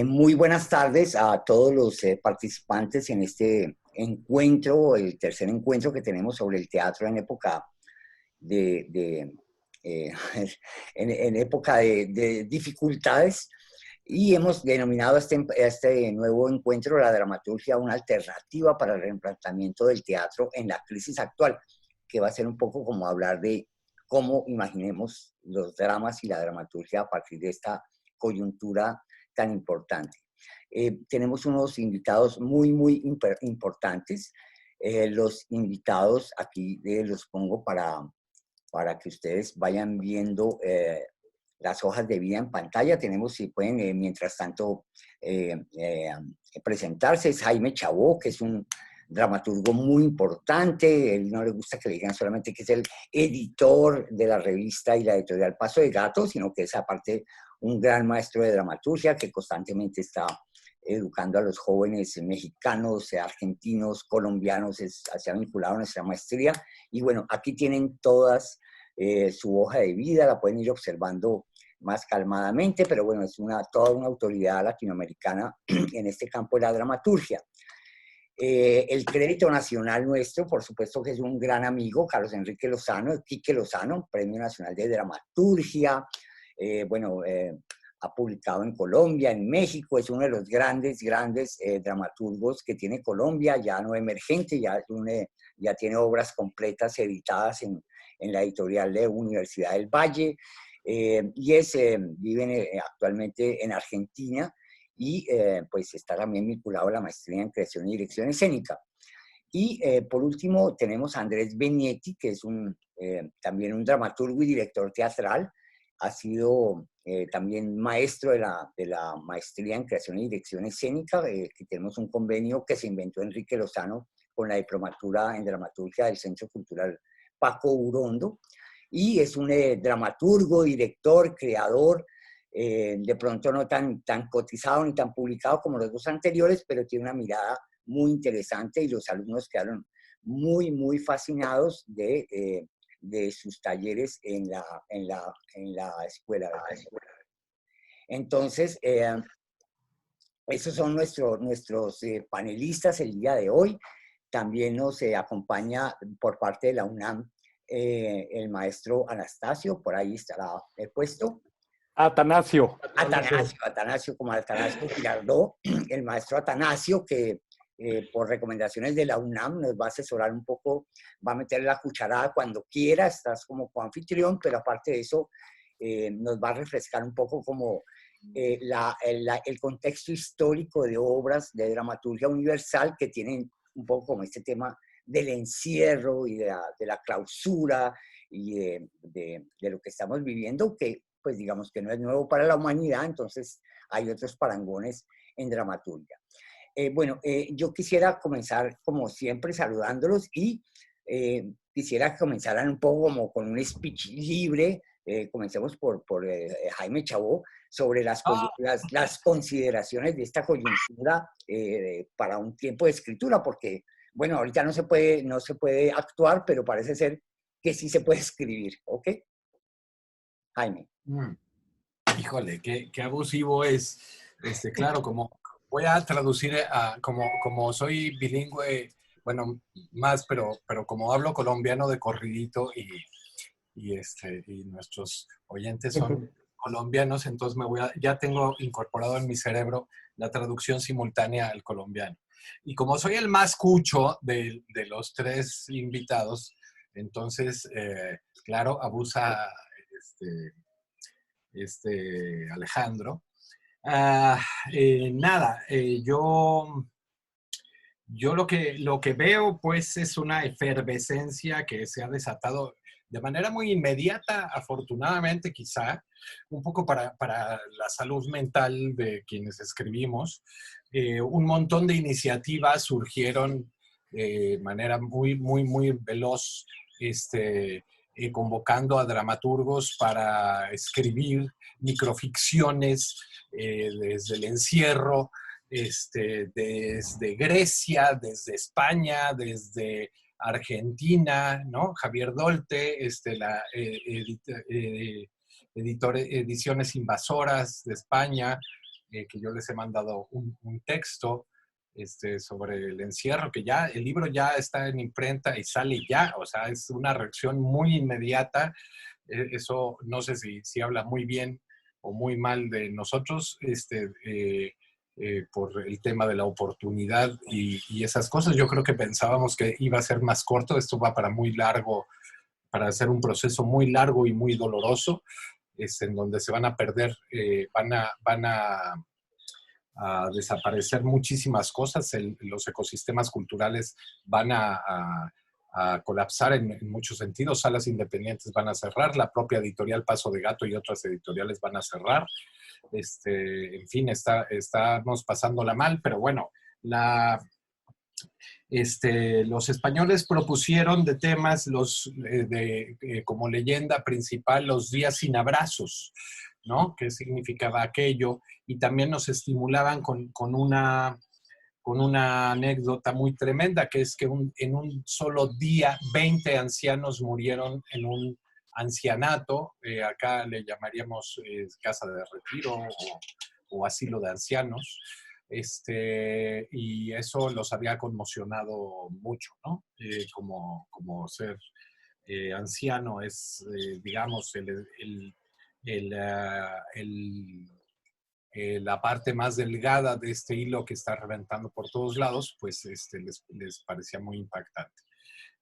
Muy buenas tardes a todos los participantes en este encuentro, el tercer encuentro que tenemos sobre el teatro en época de en época de dificultades, y hemos denominado a este nuevo encuentro la dramaturgia una alternativa para el replanteamiento del teatro en la crisis actual, que va a ser un poco como hablar de cómo imaginemos los dramas y la dramaturgia a partir de esta coyuntura tan importante. Tenemos unos invitados muy importantes. Los invitados aquí los pongo para que ustedes vayan viendo las hojas de vida en pantalla. Tenemos, si pueden, mientras tanto, eh, eh, presentarse. Es Jaime Chabó, que es un dramaturgo muy importante. Él no le gusta que le digan solamente que es el editor de la revista y la editorial Paso de Gato, sino que es aparte un gran maestro de dramaturgia que constantemente está educando a los jóvenes mexicanos, argentinos, colombianos. Se ha vinculado a nuestra maestría. Y bueno, aquí tienen todas su hoja de vida, la pueden ir observando más calmadamente, pero bueno, es toda una autoridad latinoamericana en este campo de la dramaturgia. El crédito nacional nuestro, por supuesto que es un gran amigo, Carlos Enrique Lozano, Quique Lozano, Premio Nacional de Dramaturgia. Ha publicado en Colombia, en México, es uno de los grandes dramaturgos que tiene Colombia, ya no emergente, ya tiene obras completas editadas en la editorial de Universidad del Valle, vive actualmente en Argentina, y pues está también vinculado a la maestría en creación y dirección escénica. Y por último tenemos a Andrés Benietti, que es también un dramaturgo y director teatral. Ha sido también maestro de la maestría en creación y dirección escénica, que tenemos un convenio que se inventó Enrique Lozano con la diplomatura en dramaturgia del Centro Cultural Paco Urondo. Y es un dramaturgo, director, creador, de pronto no tan cotizado ni tan publicado como los dos anteriores, pero tiene una mirada muy interesante, y los alumnos quedaron muy fascinados de sus talleres en la escuela. Entonces, esos son nuestros panelistas el día de hoy. También nos acompaña por parte de la UNAM el maestro Anastasio, por ahí estará puesto. Atanasio, Como Atanasio Girardot, el maestro Atanasio, que por recomendaciones de la UNAM nos va a asesorar un poco, va a meter la cucharada cuando quiera, estás como coanfitrión, pero aparte de eso nos va a refrescar un poco como el contexto histórico de obras de dramaturgia universal que tienen un poco como este tema del encierro y de la clausura y de lo que estamos viviendo, que pues digamos que no es nuevo para la humanidad. Entonces hay otros parangones en dramaturgia. Yo quisiera comenzar como siempre saludándolos, y quisiera que comenzaran un poco como con un speech libre. Comencemos por Jaime Chabó, sobre las consideraciones de esta coyuntura para un tiempo de escritura, porque bueno, ahorita no se puede actuar, pero parece ser que sí se puede escribir. ¿Ok? Jaime. Híjole, qué abusivo es. Claro, como voy a traducir, como soy bilingüe, bueno, más, pero como hablo colombiano de corridito y nuestros oyentes son colombianos, entonces ya tengo incorporado en mi cerebro la traducción simultánea al colombiano. Y como soy el más cucho de los tres invitados, entonces, claro, abusa Alejandro. Yo lo que veo, pues, es una efervescencia que se ha desatado de manera muy inmediata, afortunadamente, quizá, un poco para la salud mental de quienes escribimos. Un montón de iniciativas surgieron de manera muy veloz, convocando a dramaturgos para escribir microficciones desde el encierro, desde Grecia, desde España, desde Argentina, ¿no? Javier Dolte, Ediciones Invasoras de España, que yo les he mandado un texto sobre el encierro, que ya el libro ya está en imprenta y sale ya, o sea, es una reacción muy inmediata. Eso no sé si habla muy bien o muy mal de nosotros, por el tema de la oportunidad y esas cosas. Yo creo que pensábamos que iba a ser más corto, esto va para muy largo, para hacer un proceso muy largo y muy doloroso, en donde se van a perder, van a desaparecer muchísimas cosas, los ecosistemas culturales van a colapsar en muchos sentidos, salas independientes van a cerrar, la propia editorial Paso de Gato y otras editoriales van a cerrar, en fin, estamos pasándola mal, pero bueno, los españoles propusieron de temas como leyenda principal los días sin abrazos, ¿no? ¿Qué significaba aquello? Y también nos estimulaban con una anécdota muy tremenda, que es que en un solo día 20 ancianos murieron en un ancianato, acá le llamaríamos casa de retiro o asilo de ancianos, y eso los había conmocionado mucho, ¿no? Como ser anciano es, digamos, la parte más delgada de este hilo que está reventando por todos lados, pues les parecía muy impactante.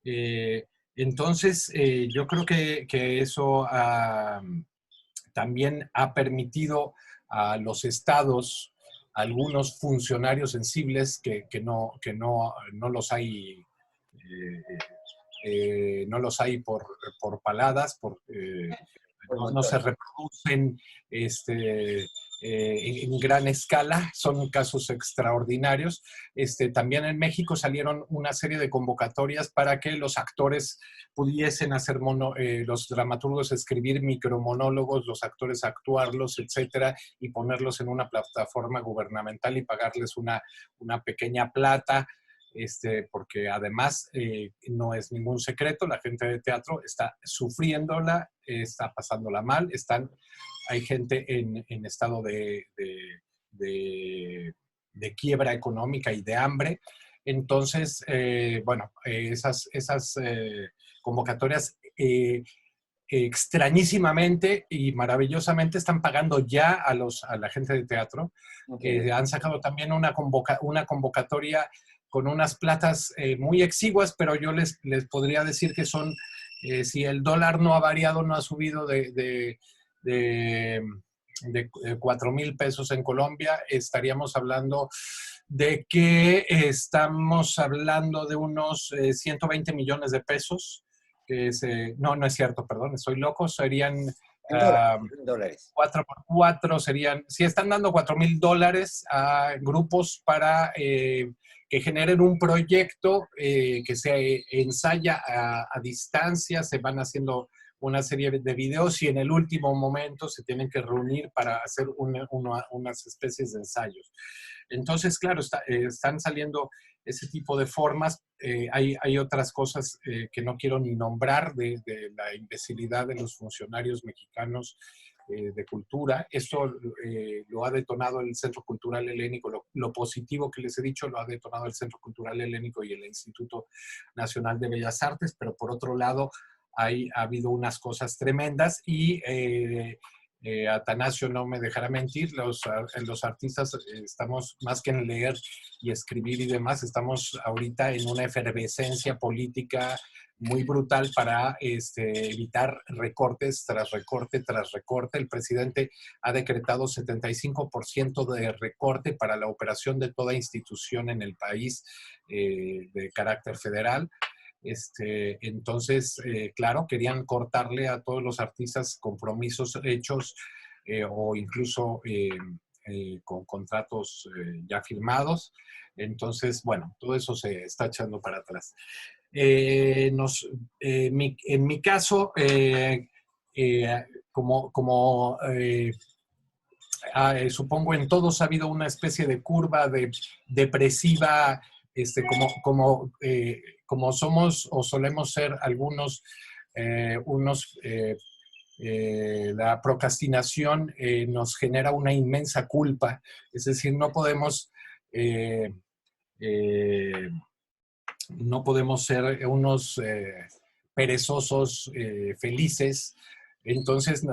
Eh, entonces, yo creo que eso también ha permitido a los estados, a algunos funcionarios sensibles que no los hay, no los hay por paladas, no se reproducen en gran escala, son casos extraordinarios. También en México salieron una serie de convocatorias para que los actores pudiesen hacer, los dramaturgos escribir micromonólogos, los actores actuarlos, etcétera, y ponerlos en una plataforma gubernamental y pagarles una pequeña plata. Porque además no es ningún secreto, la gente de teatro está sufriéndola, está pasándola mal, hay gente en estado de quiebra económica y de hambre. Entonces, bueno, esas convocatorias extrañísimamente y maravillosamente están pagando ya a la gente de teatro. Okay. Han sacado también una convocatoria con unas platas muy exiguas, pero yo les podría decir que son, si el dólar no ha variado, no ha subido de 4,000 pesos en Colombia, estaríamos hablando de que estamos hablando de unos 120 millones de pesos. No es cierto, perdón, estoy loco, serían En dólares, en dólares. 4 por 4 serían, si están dando $4,000 a grupos para que generen un proyecto que se ensaya a distancia, se van haciendo una serie de videos y en el último momento se tienen que reunir para hacer unas especies de ensayos. Entonces, claro, están saliendo ese tipo de formas. Hay otras cosas que no quiero ni nombrar de la imbecilidad de los funcionarios mexicanos de cultura. Esto lo ha detonado el Centro Cultural Helénico. Lo positivo que les he dicho lo ha detonado el Centro Cultural Helénico y el Instituto Nacional de Bellas Artes, pero por otro lado ha habido unas cosas tremendas y Atanasio no me dejará mentir, los artistas estamos más que en leer y escribir y demás, estamos ahorita en una efervescencia política muy brutal para evitar recortes tras recorte tras recorte. El presidente ha decretado 75% de recorte para la operación de toda institución en el país de carácter federal. Entonces, claro, querían cortarle a todos los artistas compromisos hechos o incluso con contratos ya firmados. Entonces, bueno, todo eso se está echando para atrás. En mi caso, supongo en todos ha habido una especie de curva depresiva, como somos o solemos ser algunos, unos La procrastinación nos genera una inmensa culpa, es decir, eh, eh, no podemos ser unos perezosos felices. Entonces,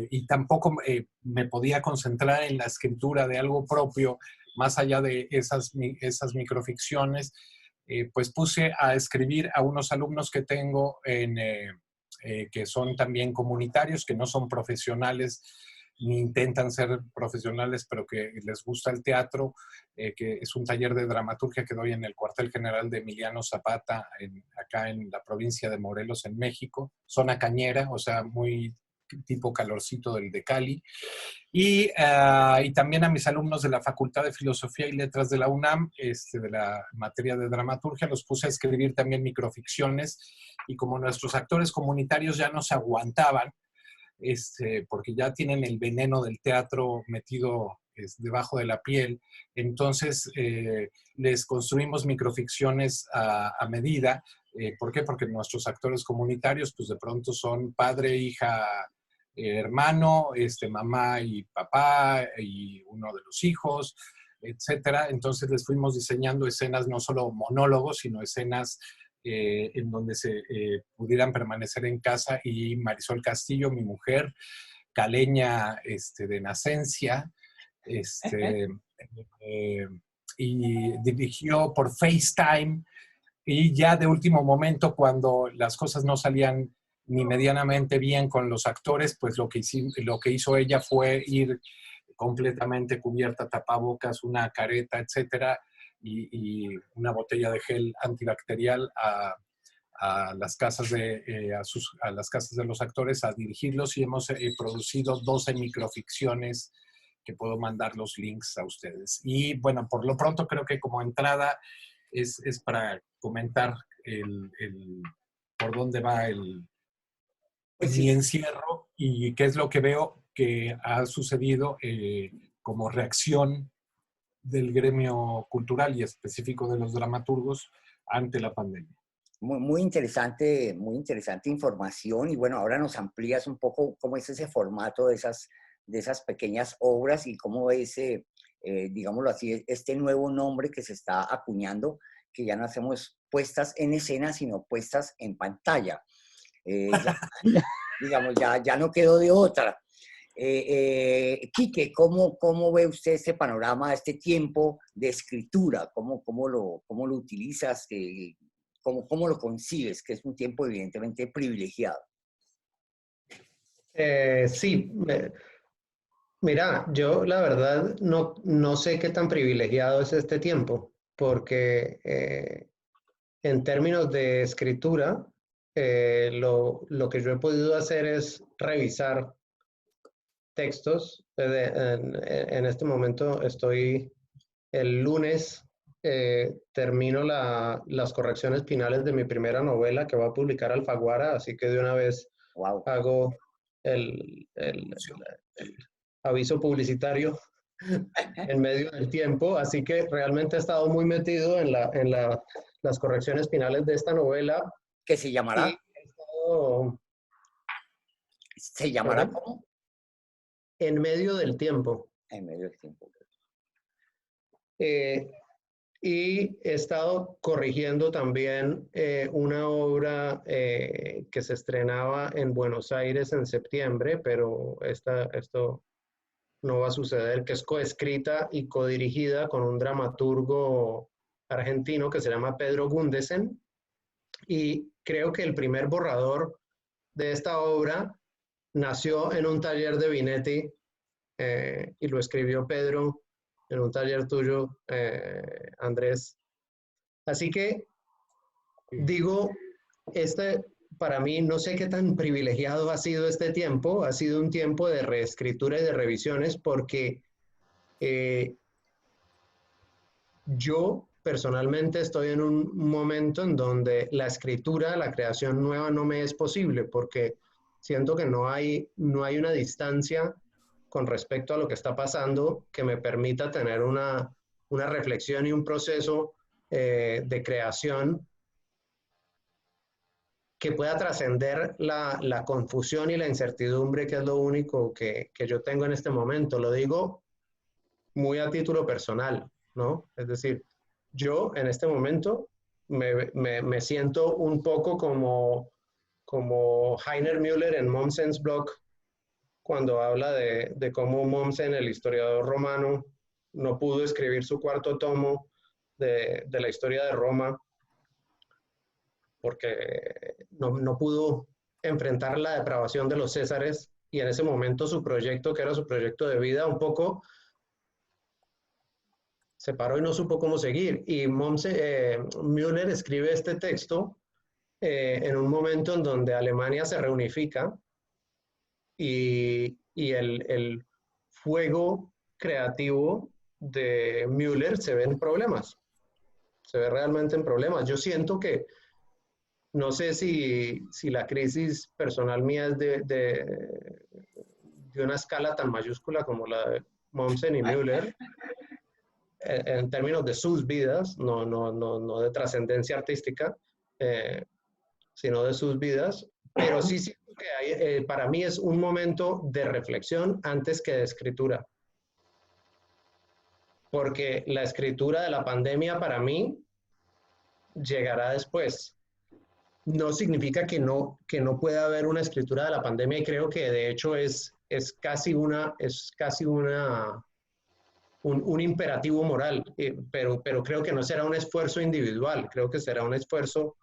y tampoco me podía concentrar en la escritura de algo propio, más allá de esas microficciones. Pues puse a escribir a unos alumnos que tengo que son también comunitarios, que no son profesionales ni intentan ser profesionales, pero que les gusta el teatro, que es un taller de dramaturgia que doy en el cuartel general de Emiliano Zapata, acá en la provincia de Morelos, en México, zona cañera, o sea, muy tipo calorcito del de Cali. Y también a mis alumnos de la Facultad de Filosofía y Letras de la UNAM, de la materia de dramaturgia, los puse a escribir también microficciones, y como nuestros actores comunitarios ya no se aguantaban, porque ya tienen el veneno del teatro metido debajo de la piel, entonces les construimos microficciones a medida. ¿Por qué? Porque nuestros actores comunitarios pues de pronto son padre, hija, hermano, mamá y papá y uno de los hijos, etcétera. Entonces les fuimos diseñando escenas, no solo monólogos, sino escenas en donde se pudieran permanecer en casa, y Marisol Castillo, mi mujer, caleña de nacencia, eh, y dirigió por FaceTime, y ya de último momento, cuando las cosas no salían ni medianamente bien con los actores, pues lo que hizo ella fue ir completamente cubierta, tapabocas, una careta, etcétera, y una botella de gel antibacterial a las casas a las casas de los actores a dirigirlos, y hemos producido 12 microficciones que puedo mandar los links a ustedes. Y bueno, por lo pronto creo que como entrada es para comentar por dónde va Pues mi sí, encierro y qué es lo que veo que ha sucedido como reacción del gremio cultural y específico de los dramaturgos ante la pandemia. muy interesante información. Y bueno, ahora nos amplías un poco cómo es ese formato de esas pequeñas obras y cómo es, digámoslo así, este nuevo nombre que se está acuñando, que ya no hacemos puestas en escena, sino puestas en pantalla. Ya, digamos, ya no quedó de otra. Quique, ¿cómo ve usted este panorama, este tiempo de escritura? ¿Cómo lo utilizas? ¿Cómo lo concibes? Que es un tiempo evidentemente privilegiado. Sí, mira, yo la verdad no sé qué tan privilegiado es este tiempo, porque en términos de escritura, lo que yo he podido hacer es revisar textos. En este momento el lunes, termino las correcciones finales de mi primera novela que va a publicar Alfaguara, así que de una vez Wow. hago el aviso publicitario en medio del tiempo, así que realmente he estado muy metido en las correcciones finales de esta novela. ¿Qué se Y llamará? he estado, ¿Se llamará perdón, cómo? en medio del tiempo. En medio del tiempo. Eh, y he estado corrigiendo también una obra que se estrenaba en Buenos Aires en septiembre, pero esto no va a suceder, que es coescrita y codirigida con un dramaturgo argentino que se llama Pedro Gundesen. Y creo que el primer borrador de esta obra nació en un taller de Vinetti, y lo escribió Pedro en un taller tuyo, Andrés. Así que digo, para mí, no sé qué tan privilegiado ha sido este tiempo, ha sido un tiempo de reescritura y de revisiones, porque yo personalmente estoy en un momento en donde la escritura, la creación nueva no me es posible, porque siento que no hay una distancia con respecto a lo que está pasando que me permita tener una reflexión y un proceso de creación que pueda trascender la confusión y la incertidumbre, que es lo único que yo tengo en este momento. Lo digo muy a título personal, ¿no? Es decir, yo en este momento me siento un poco como Heiner Müller en Mommsen's blog, cuando habla de cómo Mommsen, el historiador romano, no pudo escribir su cuarto tomo de la historia de Roma, porque no pudo enfrentar la depravación de los Césares, y en ese momento su proyecto, que era su proyecto de vida, un poco se paró y no supo cómo seguir. Y Müller escribe este texto en un momento en donde Alemania se reunifica y el fuego creativo de Müller se ve en problemas, se ve realmente en problemas. Yo siento que, no sé si la crisis personal mía es de una escala tan mayúscula como la de Mommsen y Müller, en términos de sus vidas, no de trascendencia artística, sino de sus vidas, pero sí siento que para mí es un momento de reflexión antes que de escritura, porque la escritura de la pandemia para mí llegará después. No significa que no pueda haber una escritura de la pandemia, y creo que de hecho es casi un imperativo moral, pero creo que no será un esfuerzo individual, creo que será un esfuerzo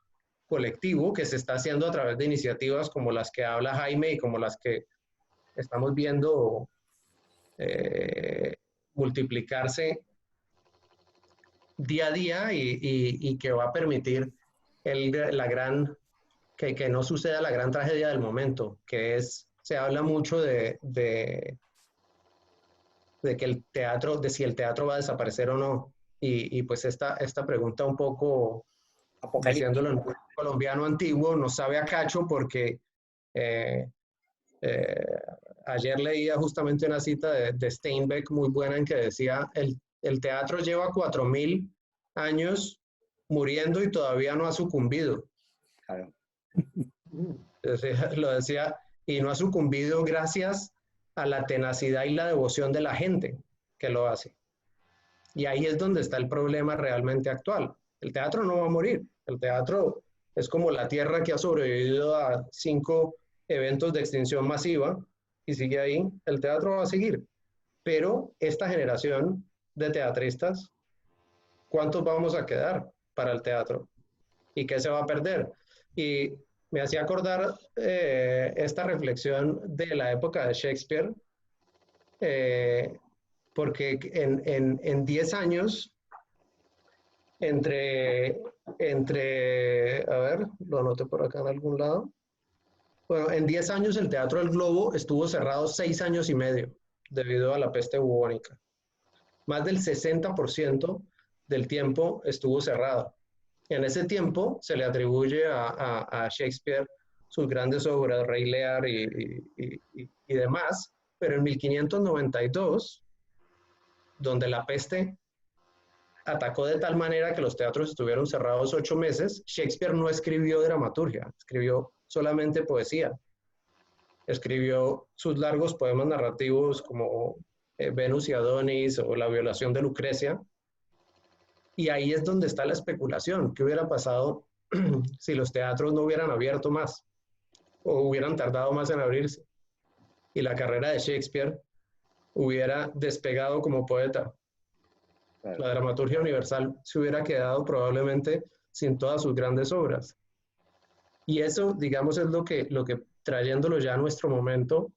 colectivo que se está haciendo a través de iniciativas como las que habla Jaime y como las que estamos viendo multiplicarse día a día, y que va a permitir que no suceda la gran tragedia del momento, que es, se habla mucho de que el teatro, de si el teatro va a desaparecer o no, y pues esta pregunta un poco, diciéndolo en colombiano antiguo, nos sabe a cacho, porque eh, eh, ayer leía justamente una cita de Steinbeck muy buena, en que decía, el teatro lleva 4000 años muriendo y todavía no ha sucumbido. Claro. Lo decía, y no ha sucumbido gracias a la tenacidad y la devoción de la gente que lo hace. Y ahí es donde está el problema realmente actual. El teatro no va a morir. El teatro es como la Tierra, que ha sobrevivido a 5 eventos de extinción masiva y sigue ahí. El teatro va a seguir. Pero esta generación de teatristas, ¿cuántos vamos a quedar para el teatro? ¿Y qué se va a perder? Y me hacía acordar esta reflexión de la época de Shakespeare, porque en 10 años, a ver, lo anoté por acá en algún lado. Bueno, en 10 años el Teatro del Globo estuvo cerrado 6 años y medio debido a la peste bubónica. Más del 60% del tiempo estuvo cerrado. En ese tiempo se le atribuye a Shakespeare sus grandes obras, Rey Lear y demás, pero en 1592, donde la peste atacó de tal manera que los teatros estuvieron cerrados 8 meses, Shakespeare no escribió dramaturgia, escribió solamente poesía. Escribió sus largos poemas narrativos como Venus y Adonis o La violación de Lucrecia. Y ahí es donde está la especulación. ¿Qué hubiera pasado si los teatros no hubieran abierto más o hubieran tardado más en abrirse? Y la carrera de Shakespeare hubiera despegado como poeta. Claro. La dramaturgia universal se hubiera quedado probablemente sin todas sus grandes obras. Y eso, digamos, es lo que trayéndolo ya a nuestro momento,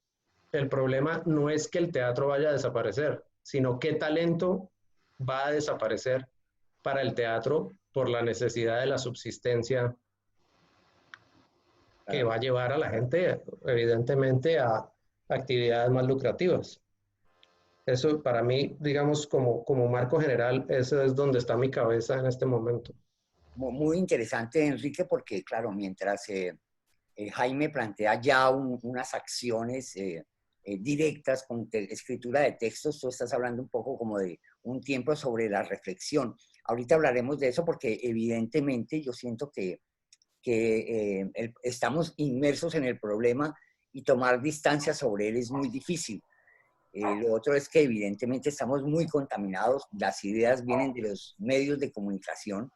el problema no es que el teatro vaya a desaparecer, sino qué talento va a desaparecer para el teatro por la necesidad de la subsistencia que va a llevar a la gente, evidentemente, a actividades más lucrativas. Eso para mí, digamos, como marco general, eso es donde está mi cabeza en este momento. Muy interesante, Enrique, porque claro, mientras Jaime plantea ya unas acciones directas con escritura de textos, tú estás hablando un poco como de un tiempo sobre la reflexión. Ahorita hablaremos de eso porque evidentemente yo siento que que estamos inmersos en el problema y tomar distancia sobre él es muy difícil. Lo otro es que evidentemente estamos muy contaminados, las ideas vienen de los medios de comunicación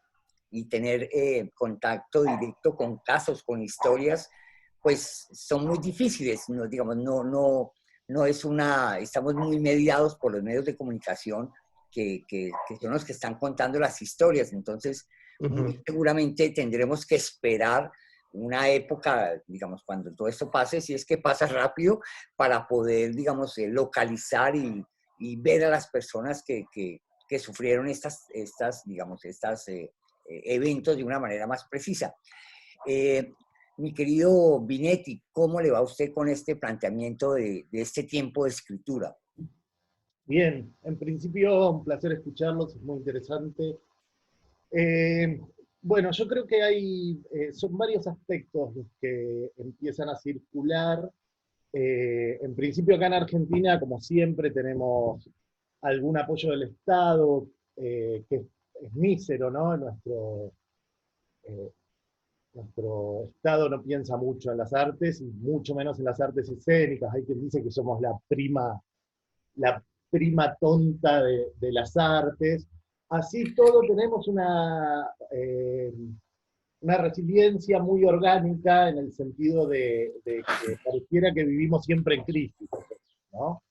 y tener contacto directo con casos, con historias, pues son muy difíciles, no, digamos, no es estamos muy mediados por los medios de comunicación que son los que están contando las historias, entonces muy seguramente tendremos que esperar una época, digamos, cuando todo esto pase, si es que pasa rápido, para poder, digamos, localizar y ver a las personas que sufrieron digamos, eventos de una manera más precisa. Mi querido Binetti, ¿cómo le va a usted con este planteamiento de este tiempo de escritura? Bien, en principio un placer escucharlos, es muy interesante. Bueno, yo creo que son varios aspectos los que empiezan a circular. En principio acá en Argentina, como siempre, tenemos algún apoyo del Estado, que es mísero, ¿no? Nuestro Estado no piensa mucho en las artes, y mucho menos en las artes escénicas. Hay quien dice que somos la prima tonta de las artes. Así todo tenemos una resiliencia muy orgánica en el sentido de que pareciera que vivimos siempre en crisis, ¿no?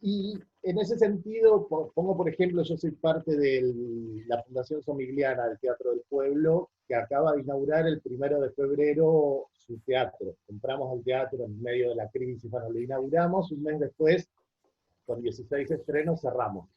Y en ese sentido, pongo por ejemplo, yo soy parte de la Fundación Somigliana del Teatro del Pueblo, que acaba de inaugurar el 1 de febrero su teatro. Compramos el teatro en medio de la crisis, bueno, lo inauguramos, un mes después, con 16 estrenos, cerramos.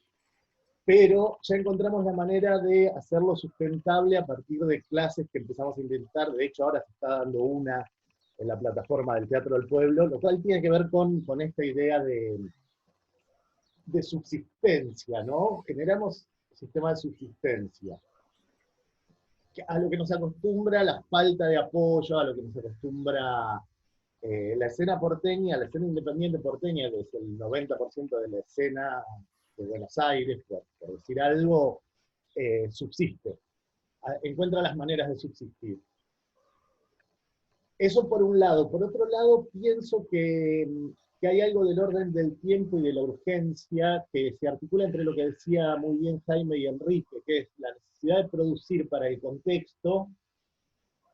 Pero ya encontramos la manera de hacerlo sustentable a partir de clases que empezamos a inventar. De hecho, ahora se está dando una en la plataforma del Teatro del Pueblo, lo cual tiene que ver con esta idea de subsistencia, ¿no? Generamos un sistema de subsistencia, a lo que nos acostumbra la falta de apoyo, a lo que nos acostumbra la escena porteña, la escena independiente porteña, que es el 90% de la escena de Buenos Aires, por decir algo, subsiste, encuentra las maneras de subsistir. Eso por un lado. Por otro lado, pienso que hay algo del orden del tiempo y de la urgencia que se articula entre lo que decía muy bien Jaime y Enrique, que es la necesidad de producir para el contexto,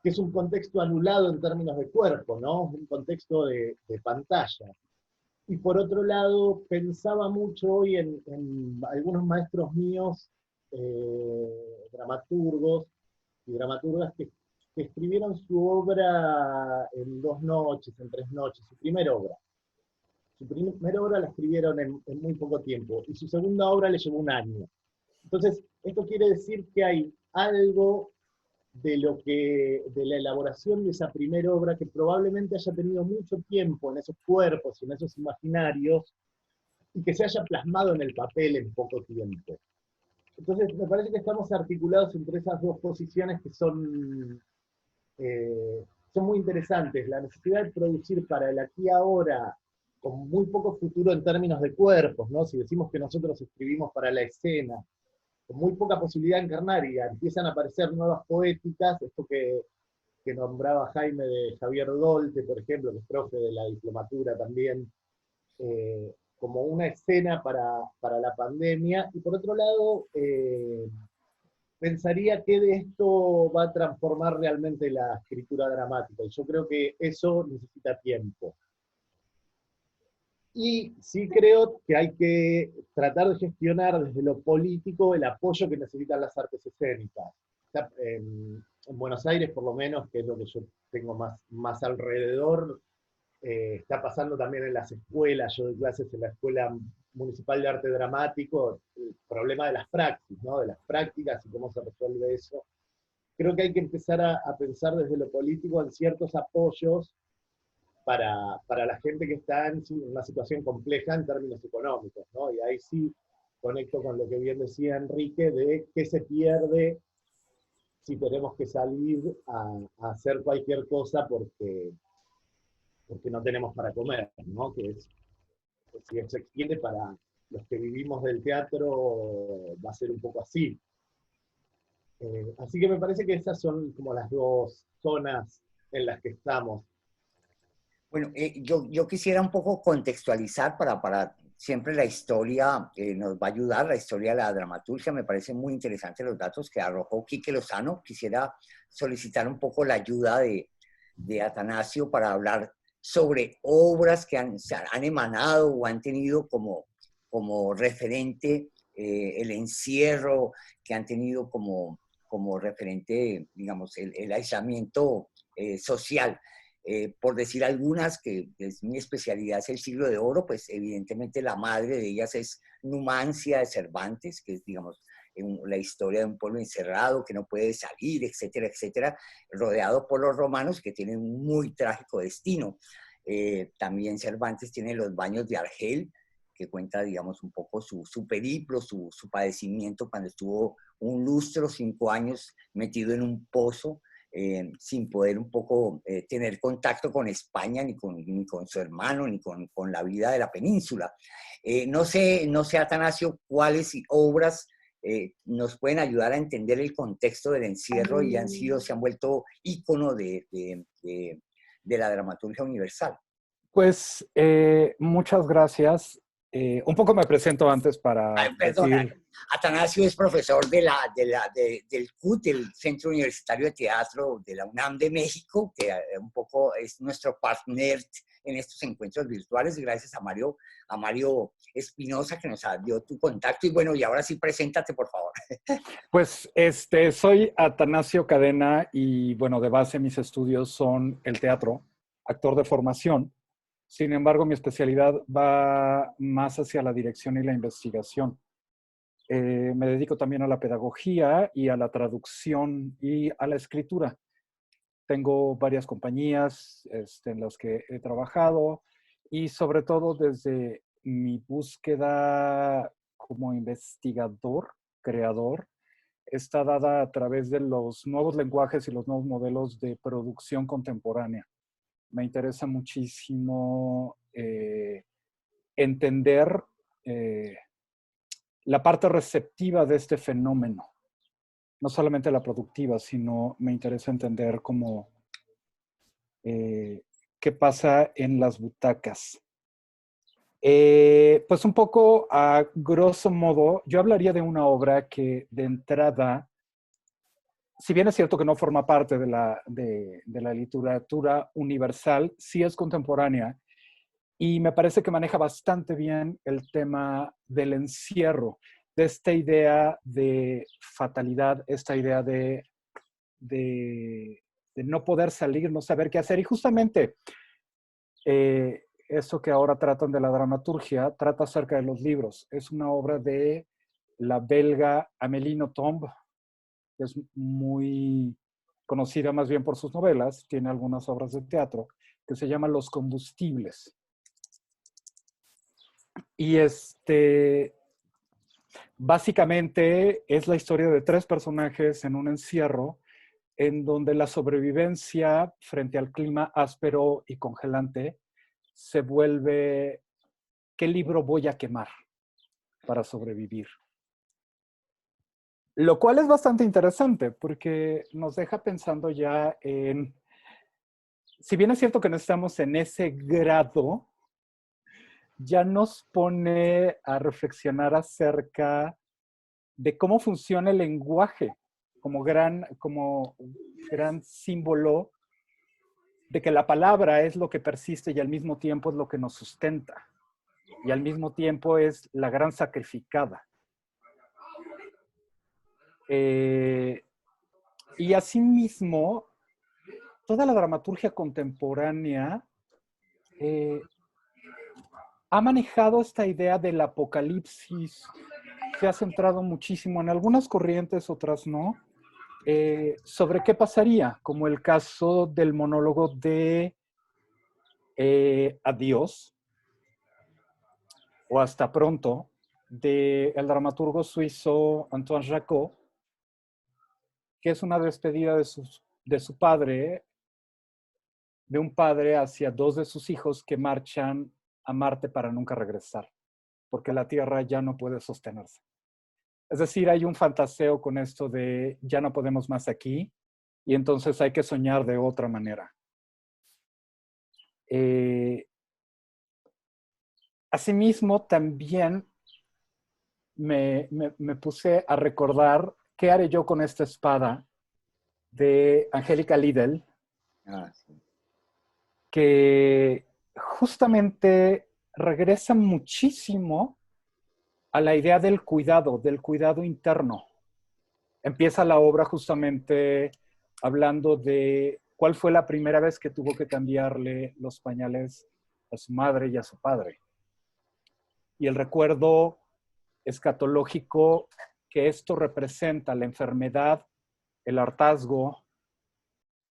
que es un contexto anulado en términos de cuerpo, ¿no? Un contexto de pantalla. Y por otro lado, pensaba mucho hoy en algunos maestros míos, dramaturgos y dramaturgas, que escribieron su obra en 2 noches, en 3 noches, su primera obra. Su primera obra la escribieron en muy poco tiempo, y su segunda obra le llevó 1 año. Entonces, esto quiere decir que hay algo de la elaboración de esa primera obra que probablemente haya tenido mucho tiempo en esos cuerpos y en esos imaginarios, y que se haya plasmado en el papel en poco tiempo. Entonces, me parece que estamos articulados entre esas dos posiciones que son muy interesantes. La necesidad de producir para el aquí y ahora, con muy poco futuro en términos de cuerpos, ¿no? Si decimos que nosotros escribimos para la escena, con muy poca posibilidad de encarnar, y empiezan a aparecer nuevas poéticas, esto que nombraba Jaime de Javier Dolte, por ejemplo, que es profe de la diplomatura también, como una escena para la pandemia. Y por otro lado, pensaría que de esto va a transformar realmente la escritura dramática, y yo creo que eso necesita tiempo. Y sí creo que hay que tratar de gestionar desde lo político el apoyo que necesitan las artes escénicas. En Buenos Aires, por lo menos, que es lo que yo tengo más alrededor, está pasando también en las escuelas. Yo doy clases en la Escuela Municipal de Arte Dramático, el problema de las praxis, ¿no? De las prácticas y cómo se resuelve eso. Creo que hay que empezar a pensar desde lo político en ciertos apoyos para la gente que está en una situación compleja en términos económicos, ¿no? Y ahí sí conecto con lo que bien decía Enrique, de qué se pierde si tenemos que salir a hacer cualquier cosa porque no tenemos para comer, ¿no? Que si se extiende para los que vivimos del teatro, va a ser un poco así. Así que me parece que esas son como las dos zonas en las que estamos. Bueno, yo quisiera un poco contextualizar para siempre la historia nos va a ayudar, la historia de la dramaturgia. Me parecen muy interesantes los datos que arrojó Quique Lozano. Quisiera solicitar un poco la ayuda de Atanasio para hablar sobre obras que se han emanado o han tenido como referente el encierro, que han tenido como referente, digamos, el aislamiento social. Por decir algunas, que es mi especialidad, es el Siglo de Oro, pues evidentemente la madre de ellas es Numancia de Cervantes, que es, digamos, la historia de un pueblo encerrado que no puede salir, etcétera, etcétera, rodeado por los romanos que tienen un muy trágico destino. También Cervantes tiene Los Baños de Argel, que cuenta, digamos, un poco su periplo, su padecimiento cuando estuvo un lustro, 5 años, metido en un pozo, sin poder un poco tener contacto con España, ni con su hermano, ni con la vida de la península. No sé, Atanasio, cuáles obras nos pueden ayudar a entender el contexto del encierro y se han vuelto ícono de la dramaturgia universal. Pues muchas gracias. Un poco me presento antes para Ay, perdona, decir, Atanasio es profesor del CUT, del Centro Universitario de Teatro de la UNAM de México, que un poco es nuestro partner en estos encuentros virtuales, gracias a Mario Espinosa, que nos dio tu contacto. Y bueno, y ahora sí, preséntate, por favor. pues soy Atanasio Cadena y bueno, de base mis estudios son el teatro, actor de formación. Sin embargo, mi especialidad va más hacia la dirección y la investigación. Me dedico también a la pedagogía y a la traducción y a la escritura. Tengo varias compañías en las que he trabajado y sobre todo desde mi búsqueda como investigador, creador, está dada a través de los nuevos lenguajes y los nuevos modelos de producción contemporánea. Me interesa muchísimo entender la parte receptiva de este fenómeno. No solamente la productiva, sino me interesa entender cómo, qué pasa en las butacas. Pues un poco a grosso modo, yo hablaría de una obra que de entrada, si bien es cierto que no forma parte de la literatura universal, sí es contemporánea y me parece que maneja bastante bien el tema del encierro, de esta idea de fatalidad, esta idea de, de no poder salir, no saber qué hacer. Y justamente eso que ahora tratan de la dramaturgia, trata acerca de los libros. Es una obra de la belga Amélie Nothomb, que es muy conocida más bien por sus novelas, tiene algunas obras de teatro, que se llama Los Combustibles. Y básicamente es la historia de 3 personajes en un encierro en donde la sobrevivencia frente al clima áspero y congelante se vuelve, ¿qué libro voy a quemar para sobrevivir? Lo cual es bastante interesante porque nos deja pensando ya en, si bien es cierto que no estamos en ese grado, ya nos pone a reflexionar acerca de cómo funciona el lenguaje como gran símbolo de que la palabra es lo que persiste y al mismo tiempo es lo que nos sustenta. Y al mismo tiempo es la gran sacrificada. Y asimismo, toda la dramaturgia contemporánea ha manejado esta idea del apocalipsis, se ha centrado muchísimo en algunas corrientes, otras no, sobre qué pasaría, como el caso del monólogo de Adiós o Hasta pronto, del dramaturgo suizo Antoine Jacot, que es una despedida de su padre, de un padre hacia 2 de sus hijos que marchan a Marte para nunca regresar, porque la Tierra ya no puede sostenerse. Es decir, hay un fantaseo con esto de ya no podemos más aquí y entonces hay que soñar de otra manera. Asimismo, también me puse a recordar qué haré yo con esta espada de Angélica Lidl, Sí. que justamente regresa muchísimo a la idea del cuidado interno. Empieza la obra justamente hablando de cuál fue la primera vez que tuvo que cambiarle los pañales a su madre y a su padre. Y el recuerdo escatológico que esto representa, la enfermedad, el hartazgo,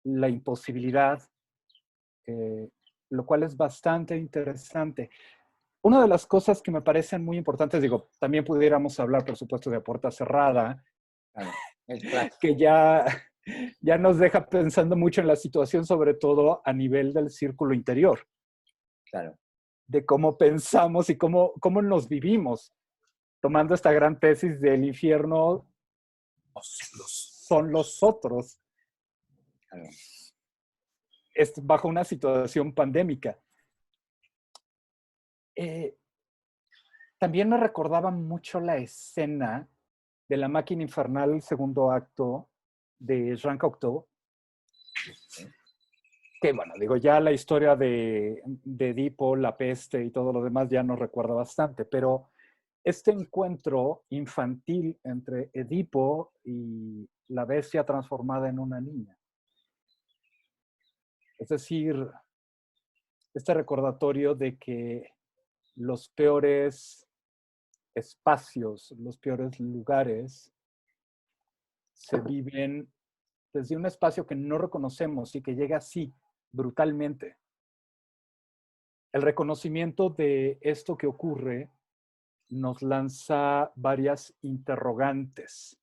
la imposibilidad, lo cual es bastante interesante. Una de las cosas que me parecen muy importantes, digo, también pudiéramos hablar, por supuesto, de Puerta Cerrada, Claro, el clásico. que ya nos deja pensando mucho en la situación, sobre todo a nivel del círculo interior, Claro. de cómo pensamos y cómo nos vivimos, tomando esta gran tesis del infierno son los otros, Claro. es bajo una situación pandémica. También me recordaba mucho la escena de La máquina infernal, el segundo acto de Jean Cocteau, que bueno, digo, ya la historia de Edipo, la peste y todo lo demás ya nos recuerda bastante, pero este encuentro infantil entre Edipo y la bestia transformada en una niña. Es decir, este recordatorio de que los peores espacios, los peores lugares se viven desde un espacio que no reconocemos y que llega así, brutalmente. El reconocimiento de esto que ocurre nos lanza varias interrogantes.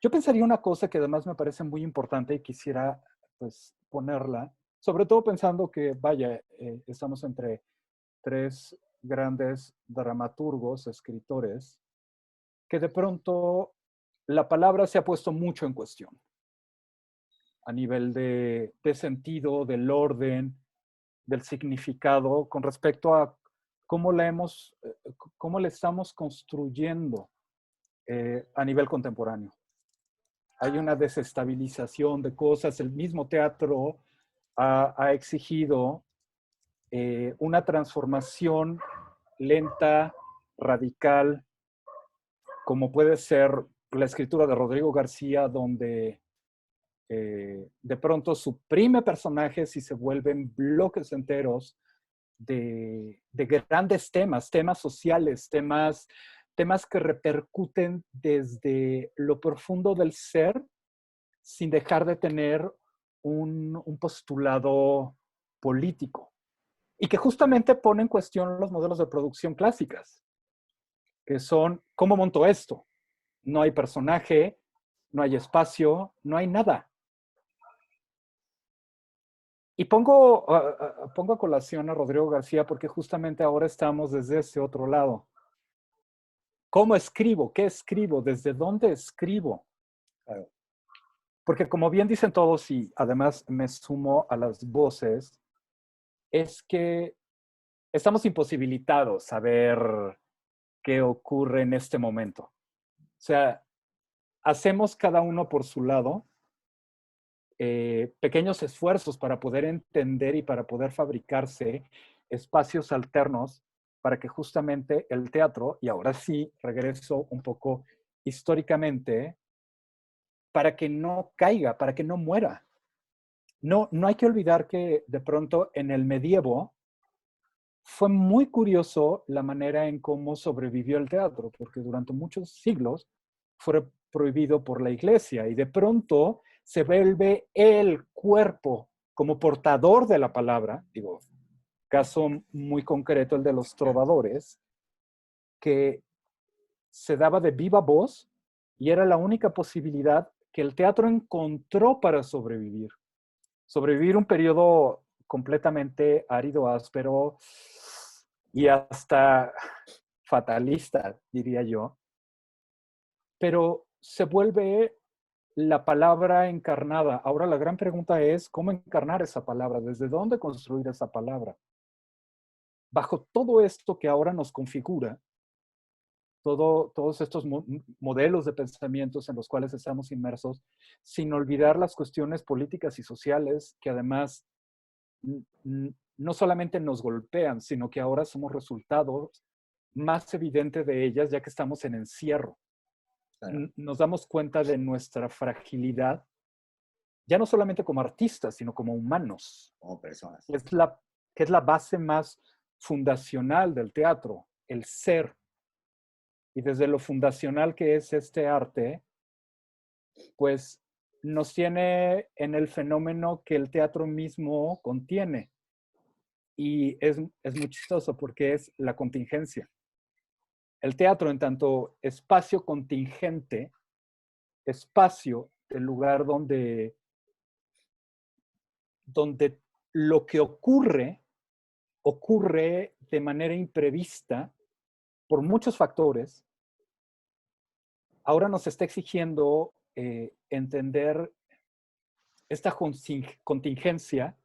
Yo pensaría una cosa que además me parece muy importante y quisiera pues ponerla, sobre todo pensando que, vaya, estamos entre tres grandes dramaturgos, escritores, que de pronto la palabra se ha puesto mucho en cuestión a nivel de sentido, del orden, del significado, con respecto a cómo cómo la estamos construyendo a nivel contemporáneo. Hay una desestabilización de cosas. El mismo teatro ha exigido una transformación lenta, radical, como puede ser la escritura de Rodrigo García, donde de pronto suprime personajes y se vuelven bloques enteros de grandes temas sociales, temas que repercuten desde lo profundo del ser sin dejar de tener un postulado político. Y que justamente pone en cuestión los modelos de producción clásicas, que son, ¿cómo monto esto? No hay personaje, no hay espacio, no hay nada. Y pongo a colación a Rodrigo García porque justamente ahora estamos desde ese otro lado. ¿Cómo escribo? ¿Qué escribo? ¿Desde dónde escribo? Claro. Porque como bien dicen todos, y además me sumo a las voces, es que estamos imposibilitados a ver qué ocurre en este momento. O sea, hacemos cada uno por su lado pequeños esfuerzos para poder entender y para poder fabricarse espacios alternos para que justamente el teatro, y ahora sí regreso un poco históricamente, para que no caiga, para que no muera. No hay que olvidar que de pronto en el medievo fue muy curioso la manera en cómo sobrevivió el teatro, porque durante muchos siglos fue prohibido por la iglesia y de pronto se vuelve el cuerpo como portador de la palabra, digo, caso muy concreto el de los trovadores, que se daba de viva voz y era la única posibilidad que el teatro encontró para sobrevivir. Sobrevivir un periodo completamente árido, áspero y hasta fatalista, diría yo, pero se vuelve la palabra encarnada. Ahora la gran pregunta es, ¿cómo encarnar esa palabra? ¿Desde dónde construir esa palabra? Bajo todo esto que ahora nos configura, todos estos modelos de pensamientos en los cuales estamos inmersos, sin olvidar las cuestiones políticas y sociales que además no solamente nos golpean, sino que ahora somos resultados más evidentes de ellas ya que estamos en encierro. Claro. Nos damos cuenta de nuestra fragilidad, ya no solamente como artistas, sino como humanos. Como personas. Que es la base más fundacional del teatro, el ser. Y desde lo fundacional que es este arte, pues nos tiene en el fenómeno que el teatro mismo contiene. Y es muy chistoso porque es la contingencia. El teatro, en tanto espacio contingente, espacio, el lugar donde lo que ocurre de manera imprevista por muchos factores, ahora nos está exigiendo entender esta contingencia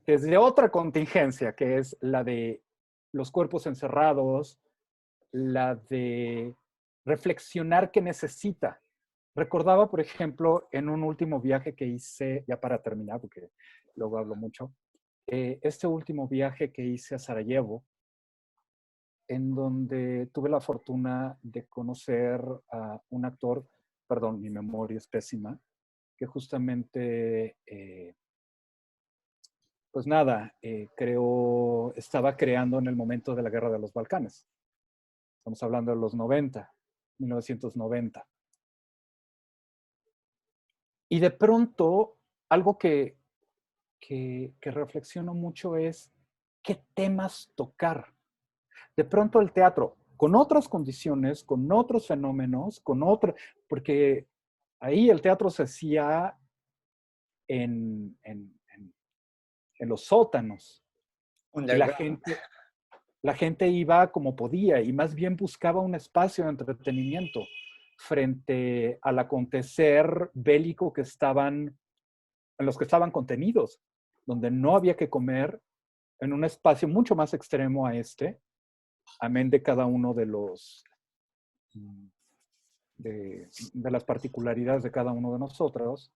desde otra contingencia, que es la de los cuerpos encerrados, la de reflexionar qué necesita. Recordaba, por ejemplo, en un último viaje que hice, ya para terminar, porque luego hablo mucho, este último viaje que hice a Sarajevo, en donde tuve la fortuna de conocer a un actor, perdón, mi memoria es pésima, que justamente, pues nada, estaba creando en el momento de la Guerra de los Balcanes. Estamos hablando de los 90, 1990. Y de pronto, algo que reflexiono mucho es qué temas tocar. De pronto el teatro, con otras condiciones, con otros fenómenos, porque ahí el teatro se hacía en los sótanos. Y la gente iba como podía y más bien buscaba un espacio de entretenimiento frente al acontecer bélico en los que estaban contenidos, donde no había que comer, en un espacio mucho más extremo a amén de cada uno de las particularidades de cada uno de nosotros.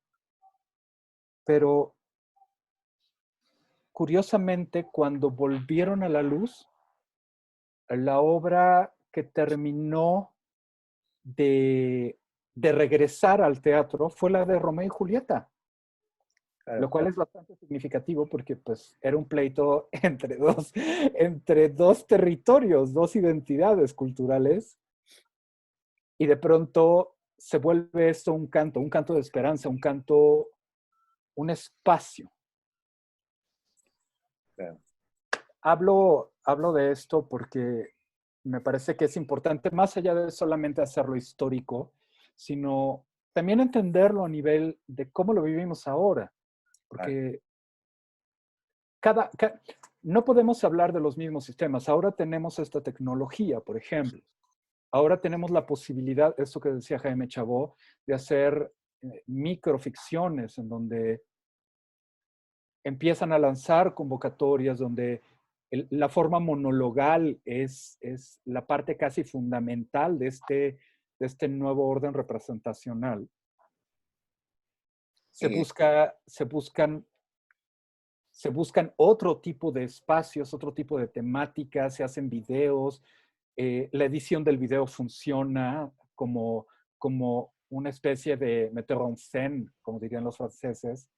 Pero curiosamente, cuando volvieron a la luz, la obra que terminó de regresar al teatro fue la de Romeo y Julieta. Claro, lo cual es bastante significativo porque pues era un pleito entre dos territorios, dos identidades culturales, y de pronto se vuelve esto un canto de esperanza, un espacio. Claro. Hablo de esto porque me parece que es importante, más allá de solamente hacerlo histórico, sino también entenderlo a nivel de cómo lo vivimos ahora. Porque no podemos hablar de los mismos sistemas. Ahora tenemos esta tecnología, por ejemplo. Ahora tenemos la posibilidad, esto que decía Jaime Chabó, de hacer microficciones en donde empiezan a lanzar convocatorias, donde la forma monologal es la parte casi fundamental de este nuevo orden representacional. Se buscan otro tipo de espacios, otro tipo de temáticas, se hacen videos, la edición del video funciona como una especie de metteur en scène, como dirían los franceses,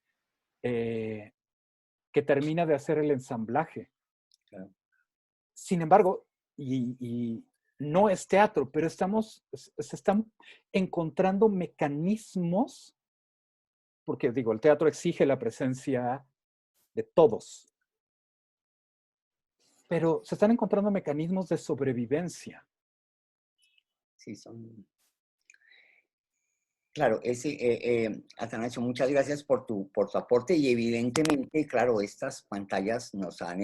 que termina de hacer el ensamblaje. Claro. Sin embargo, y no es teatro, pero se están encontrando mecanismos, porque digo, el teatro exige la presencia de todos, pero se están encontrando mecanismos de sobrevivencia. Sí, son... Claro, Atanasio, muchas gracias por tu aporte y evidentemente, claro, estas pantallas nos han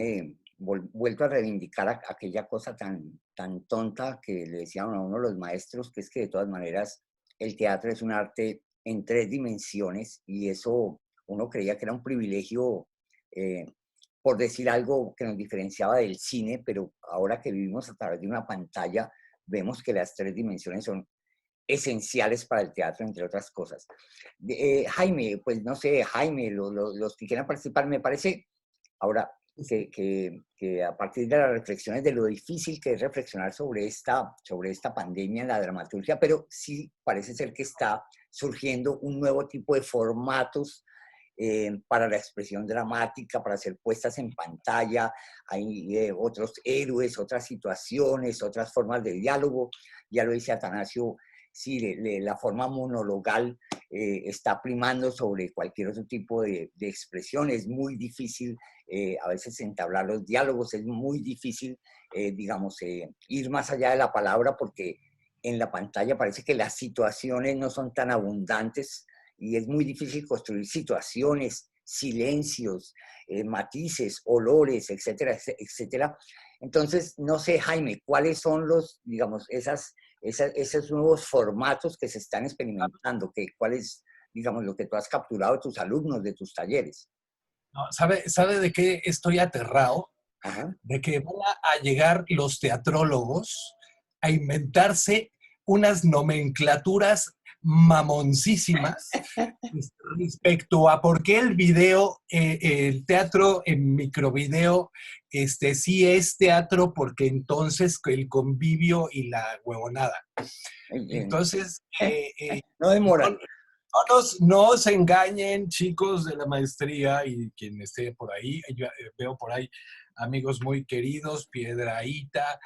vuelto a reivindicar aquella cosa tan tonta que le decían a uno los maestros, que es que de todas maneras el teatro es un arte en 3 dimensiones y eso uno creía que era un privilegio, por decir algo que nos diferenciaba del cine, pero ahora que vivimos a través de una pantalla, vemos que las 3 dimensiones son esenciales para el teatro, entre otras cosas. Jaime, pues no sé, Jaime, los que quieran participar, me parece ahora que a partir de las reflexiones de lo difícil que es reflexionar sobre esta pandemia en la dramaturgia, pero sí parece ser que está surgiendo un nuevo tipo de formatos para la expresión dramática, para hacer puestas en pantalla, hay otros héroes, otras situaciones, otras formas de diálogo. Ya lo dice Atanasio, sí, la forma monologal está primando sobre cualquier otro tipo de expresión. Es muy difícil a veces entablar los diálogos, es muy difícil, digamos, ir más allá de la palabra porque en la pantalla parece que las situaciones no son tan abundantes y es muy difícil construir situaciones, silencios, matices, olores, etcétera, etcétera. Entonces, no sé, Jaime, ¿cuáles son los, digamos, esos nuevos formatos que se están experimentando? ¿Cuál es, digamos, lo que tú has capturado de tus alumnos, de tus talleres? No, ¿sabe de qué estoy aterrado? Ajá. De que van a llegar los teatrólogos a inventarse unas nomenclaturas mamoncísimas respecto a por qué el video, el teatro en microvideo, sí es teatro porque entonces el convivio y la huevonada. Entonces, no demora. no se engañen, chicos de la maestría y quien esté por ahí. Yo veo por ahí amigos muy queridos, Piedrahíta,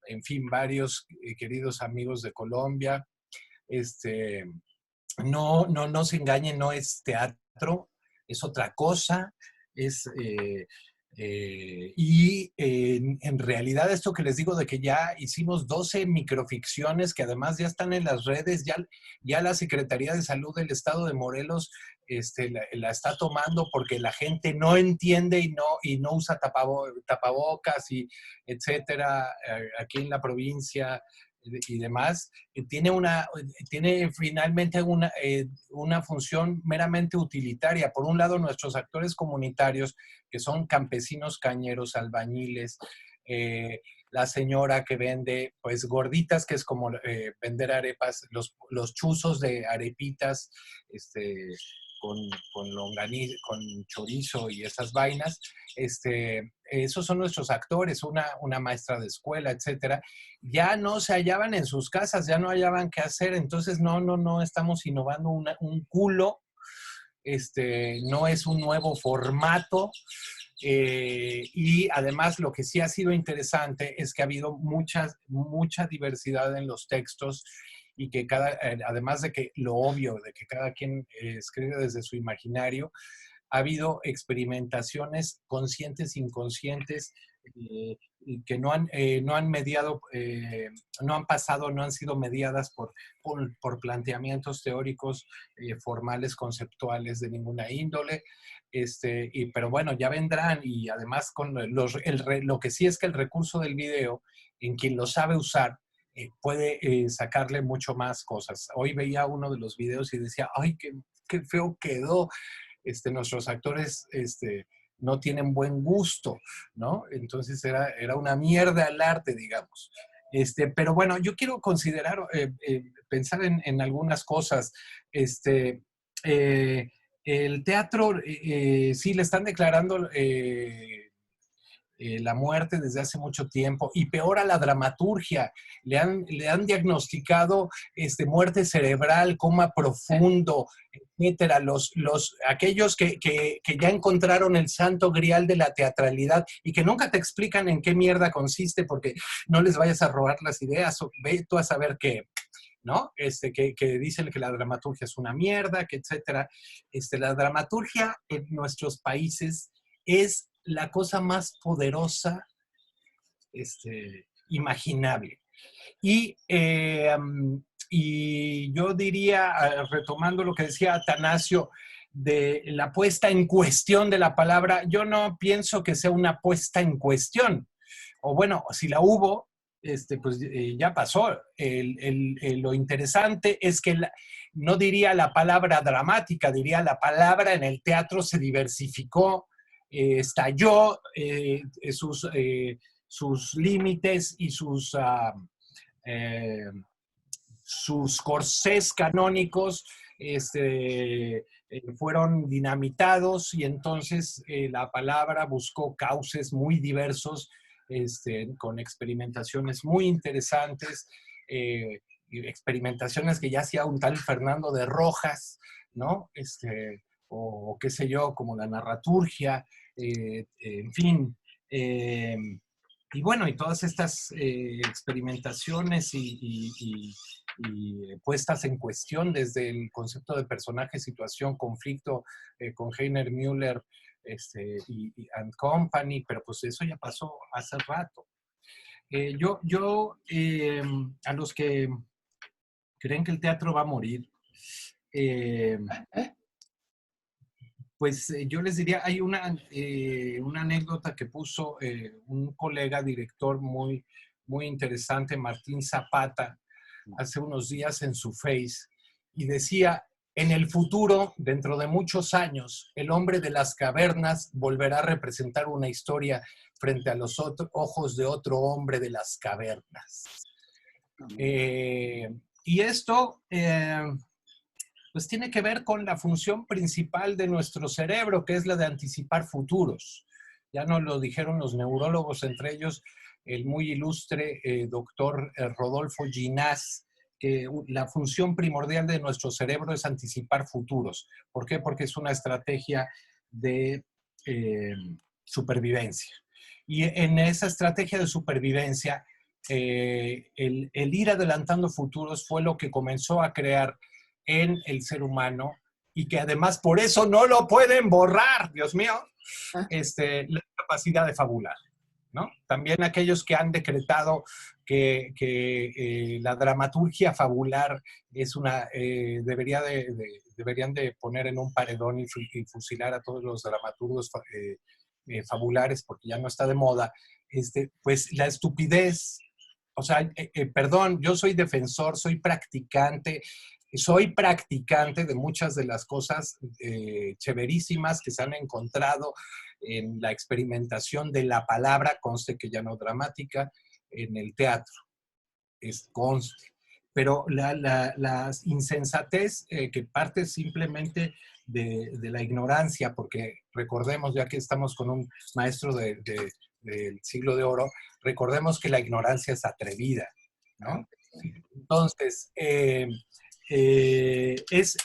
en fin, varios queridos amigos de Colombia. No se engañen, no es teatro, es otra cosa. En realidad esto que les digo de que ya hicimos 12 microficciones que además ya están en las redes, ya la Secretaría de Salud del Estado de Morelos la está tomando porque la gente no entiende y no usa tapabocas y etcétera, aquí en la provincia y demás, tiene finalmente una función meramente utilitaria. Por un lado, nuestros actores comunitarios, que son campesinos cañeros, albañiles, la señora que vende pues gorditas, que es como vender arepas, los chuzos de arepitas, con longaniza, con chorizo y esas vainas, esos son nuestros actores, una maestra de escuela, etcétera. Ya no se hallaban en sus casas, ya no hallaban qué hacer, entonces no estamos innovando un culo, no es un nuevo formato, y además lo que sí ha sido interesante es que ha habido mucha diversidad en los textos y que además de que lo obvio, de que cada quien escribe desde su imaginario, ha habido experimentaciones conscientes, inconscientes, y que no han mediado, no han pasado, no han sido mediadas por planteamientos teóricos formales, conceptuales de ninguna índole. Pero bueno, ya vendrán y además con lo que sí es que el recurso del video, en quien lo sabe usar, puede sacarle mucho más cosas. Hoy veía uno de los videos y decía, ¡ay, qué feo quedó! Nuestros actores no tienen buen gusto, ¿no? Entonces era una mierda el arte, digamos. Pero bueno, yo quiero considerar, pensar en algunas cosas. El teatro, sí, le están declarando la muerte desde hace mucho tiempo, y peor a la dramaturgia. Le han diagnosticado muerte cerebral, coma profundo, etcétera. Aquellos que ya encontraron el santo grial de la teatralidad y que nunca te explican en qué mierda consiste, porque no les vayas a robar las ideas, o ve tú a saber qué, ¿no? Que dicen que la dramaturgia es una mierda, que etcétera. La dramaturgia en nuestros países es la cosa más poderosa imaginable. Y yo diría, retomando lo que decía Atanasio, de la puesta en cuestión de la palabra, yo no pienso que sea una puesta en cuestión. O bueno, si la hubo, pues ya pasó. Lo interesante es que no diría la palabra dramática, diría la palabra en el teatro se diversificó, estalló sus límites y sus corsés canónicos fueron dinamitados y entonces la palabra buscó cauces muy diversos, con experimentaciones muy interesantes, experimentaciones que ya hacía un tal Fernando de Rojas, ¿no? O qué sé yo, como la narraturgia, en fin. Y bueno, y todas estas experimentaciones y puestas en cuestión desde el concepto de personaje, situación, conflicto, con Heiner Müller and Company, pero pues eso ya pasó hace rato. A los que creen que el teatro va a morir, pues yo les diría, hay una anécdota que puso un colega director muy, muy interesante, Martín Zapata, hace unos días en su Face, y decía, en el futuro, dentro de muchos años, el hombre de las cavernas volverá a representar una historia frente a los ojos de otro hombre de las cavernas. Y esto pues tiene que ver con la función principal de nuestro cerebro, que es la de anticipar futuros. Ya nos lo dijeron los neurólogos, entre ellos el muy ilustre doctor Rodolfo Ginás, que la función primordial de nuestro cerebro es anticipar futuros. ¿Por qué? Porque es una estrategia de supervivencia. Y en esa estrategia de supervivencia, el ir adelantando futuros fue lo que comenzó a crear en el ser humano y que además por eso no lo pueden borrar, Dios mío, la capacidad de fabular, ¿no? También aquellos que han decretado que la dramaturgia fabular es deberían de poner en un paredón y fusilar a todos los dramaturgos fabulares porque ya no está de moda, pues la estupidez, o sea, perdón, yo soy defensor, soy practicante de muchas de las cosas chéverísimas que se han encontrado en la experimentación de la palabra, conste que ya no dramática, en el teatro, conste. Pero la insensatez que parte simplemente de la ignorancia, porque recordemos, ya que estamos con un maestro del siglo de oro, recordemos que la ignorancia es atrevida, ¿no? Entonces, es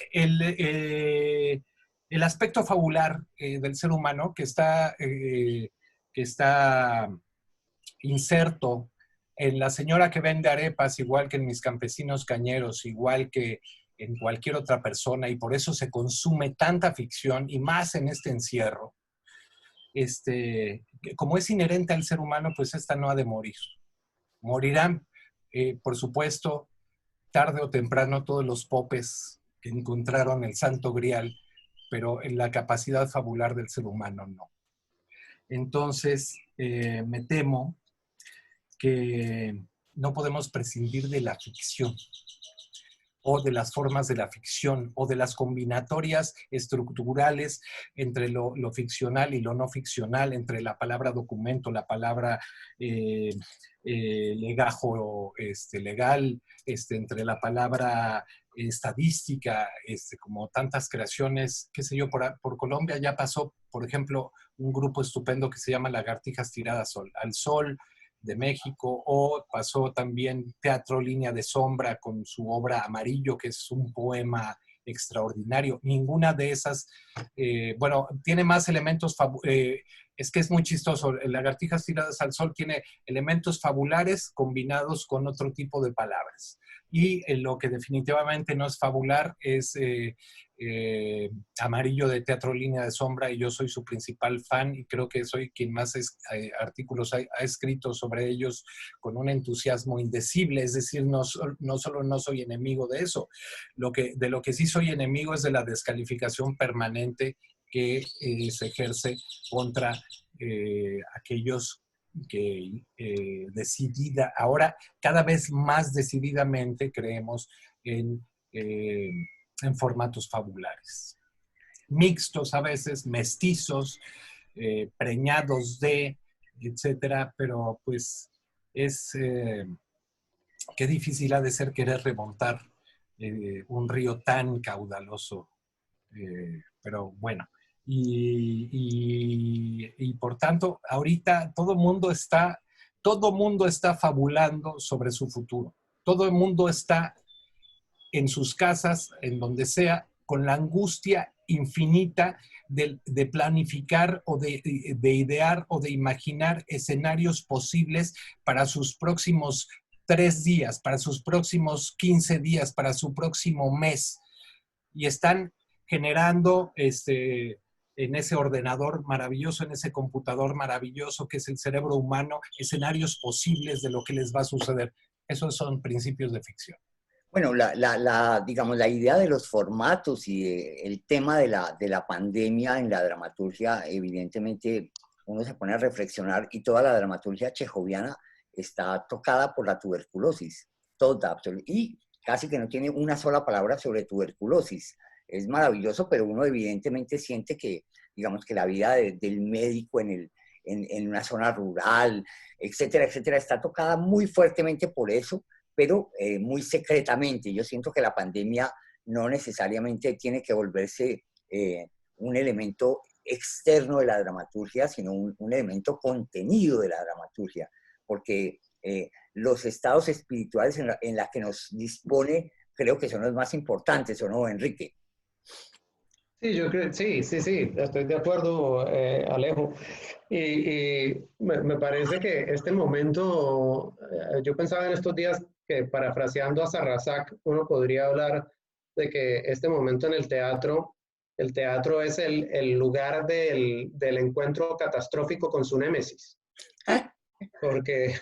el aspecto fabular del ser humano que está inserto en la señora que vende arepas, igual que en mis campesinos cañeros, igual que en cualquier otra persona, y por eso se consume tanta ficción, y más en este encierro. Como es inherente al ser humano, pues esta no ha de morir. Morirán, por supuesto, tarde o temprano todos los popes que encontraron el Santo Grial, pero en la capacidad fabular del ser humano no. Entonces, me temo que no podemos prescindir de la ficción o de las formas de la ficción o de las combinatorias estructurales entre lo ficcional y lo no ficcional, entre la palabra documento, la palabra legajo legal, entre la palabra estadística, como tantas creaciones, qué sé yo, por Colombia ya pasó, por ejemplo, un grupo estupendo que se llama Lagartijas Tiradas al Sol, de México, o pasó también Teatro Línea de Sombra con su obra Amarillo, que es un poema extraordinario. Ninguna de esas, bueno, tiene más elementos, es que es muy chistoso, Lagartijas Tiradas al Sol tiene elementos fabulares combinados con otro tipo de palabras. Y lo que definitivamente no es fabular es Amarillo de Teatro Línea de Sombra, y yo soy su principal fan y creo que soy quien más artículos ha escrito sobre ellos con un entusiasmo indecible. Es decir, no solo no soy enemigo de eso, de lo que sí soy enemigo es de la descalificación permanente que se ejerce contra aquellos que ahora cada vez más decididamente creemos en formatos fabulares. Mixtos a veces, mestizos, preñados de, etcétera, pero pues es qué difícil ha de ser querer remontar un río tan caudaloso. Pero bueno, y por tanto, ahorita todo mundo está fabulando sobre su futuro. Todo el mundo está en sus casas, en donde sea, con la angustia infinita de planificar o de idear o de imaginar escenarios posibles para sus próximos 3 días, para sus próximos 15 días, para su próximo mes. Y están generando en ese ordenador maravilloso, en ese computador maravilloso que es el cerebro humano, escenarios posibles de lo que les va a suceder. Esos son principios de ficción. Bueno, digamos, la idea de los formatos y el tema de la pandemia en la dramaturgia, evidentemente uno se pone a reflexionar y toda la dramaturgia chejoviana está tocada por la tuberculosis, toda, y casi que no tiene una sola palabra sobre tuberculosis. Es maravilloso, pero uno evidentemente siente que, digamos, que la vida del médico en una zona rural, etcétera, etcétera, está tocada muy fuertemente por eso, pero muy secretamente. Yo siento que la pandemia no necesariamente tiene que volverse un elemento externo de la dramaturgia, sino un elemento contenido de la dramaturgia, porque los estados espirituales en la que nos dispone creo que son los más importantes, ¿o no, Enrique? Sí, yo creo, sí, estoy de acuerdo, Alejo. Y me parece que este momento, yo pensaba en estos días que parafraseando a Sarrasak, uno podría hablar de que este momento en el teatro es el lugar del encuentro catastrófico con su némesis. Porque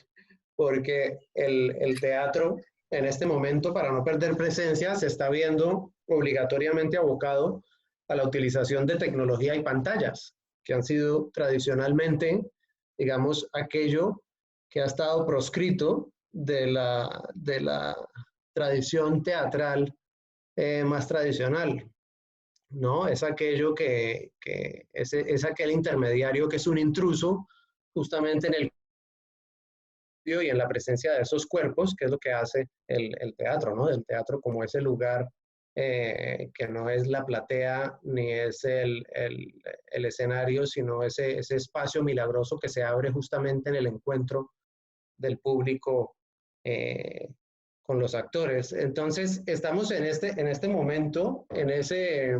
el teatro en este momento, para no perder presencia, se está viendo obligatoriamente abocado a la utilización de tecnología y pantallas, que han sido tradicionalmente, digamos, aquello que ha estado proscrito de la tradición teatral más tradicional, ¿no? Es aquello que es aquel intermediario que es un intruso justamente en el y en la presencia de esos cuerpos, que es lo que hace el teatro, ¿no? El teatro como ese lugar que no es la platea ni es el escenario, sino ese espacio milagroso que se abre justamente en el encuentro del público con los actores. Entonces, estamos en este momento, en ese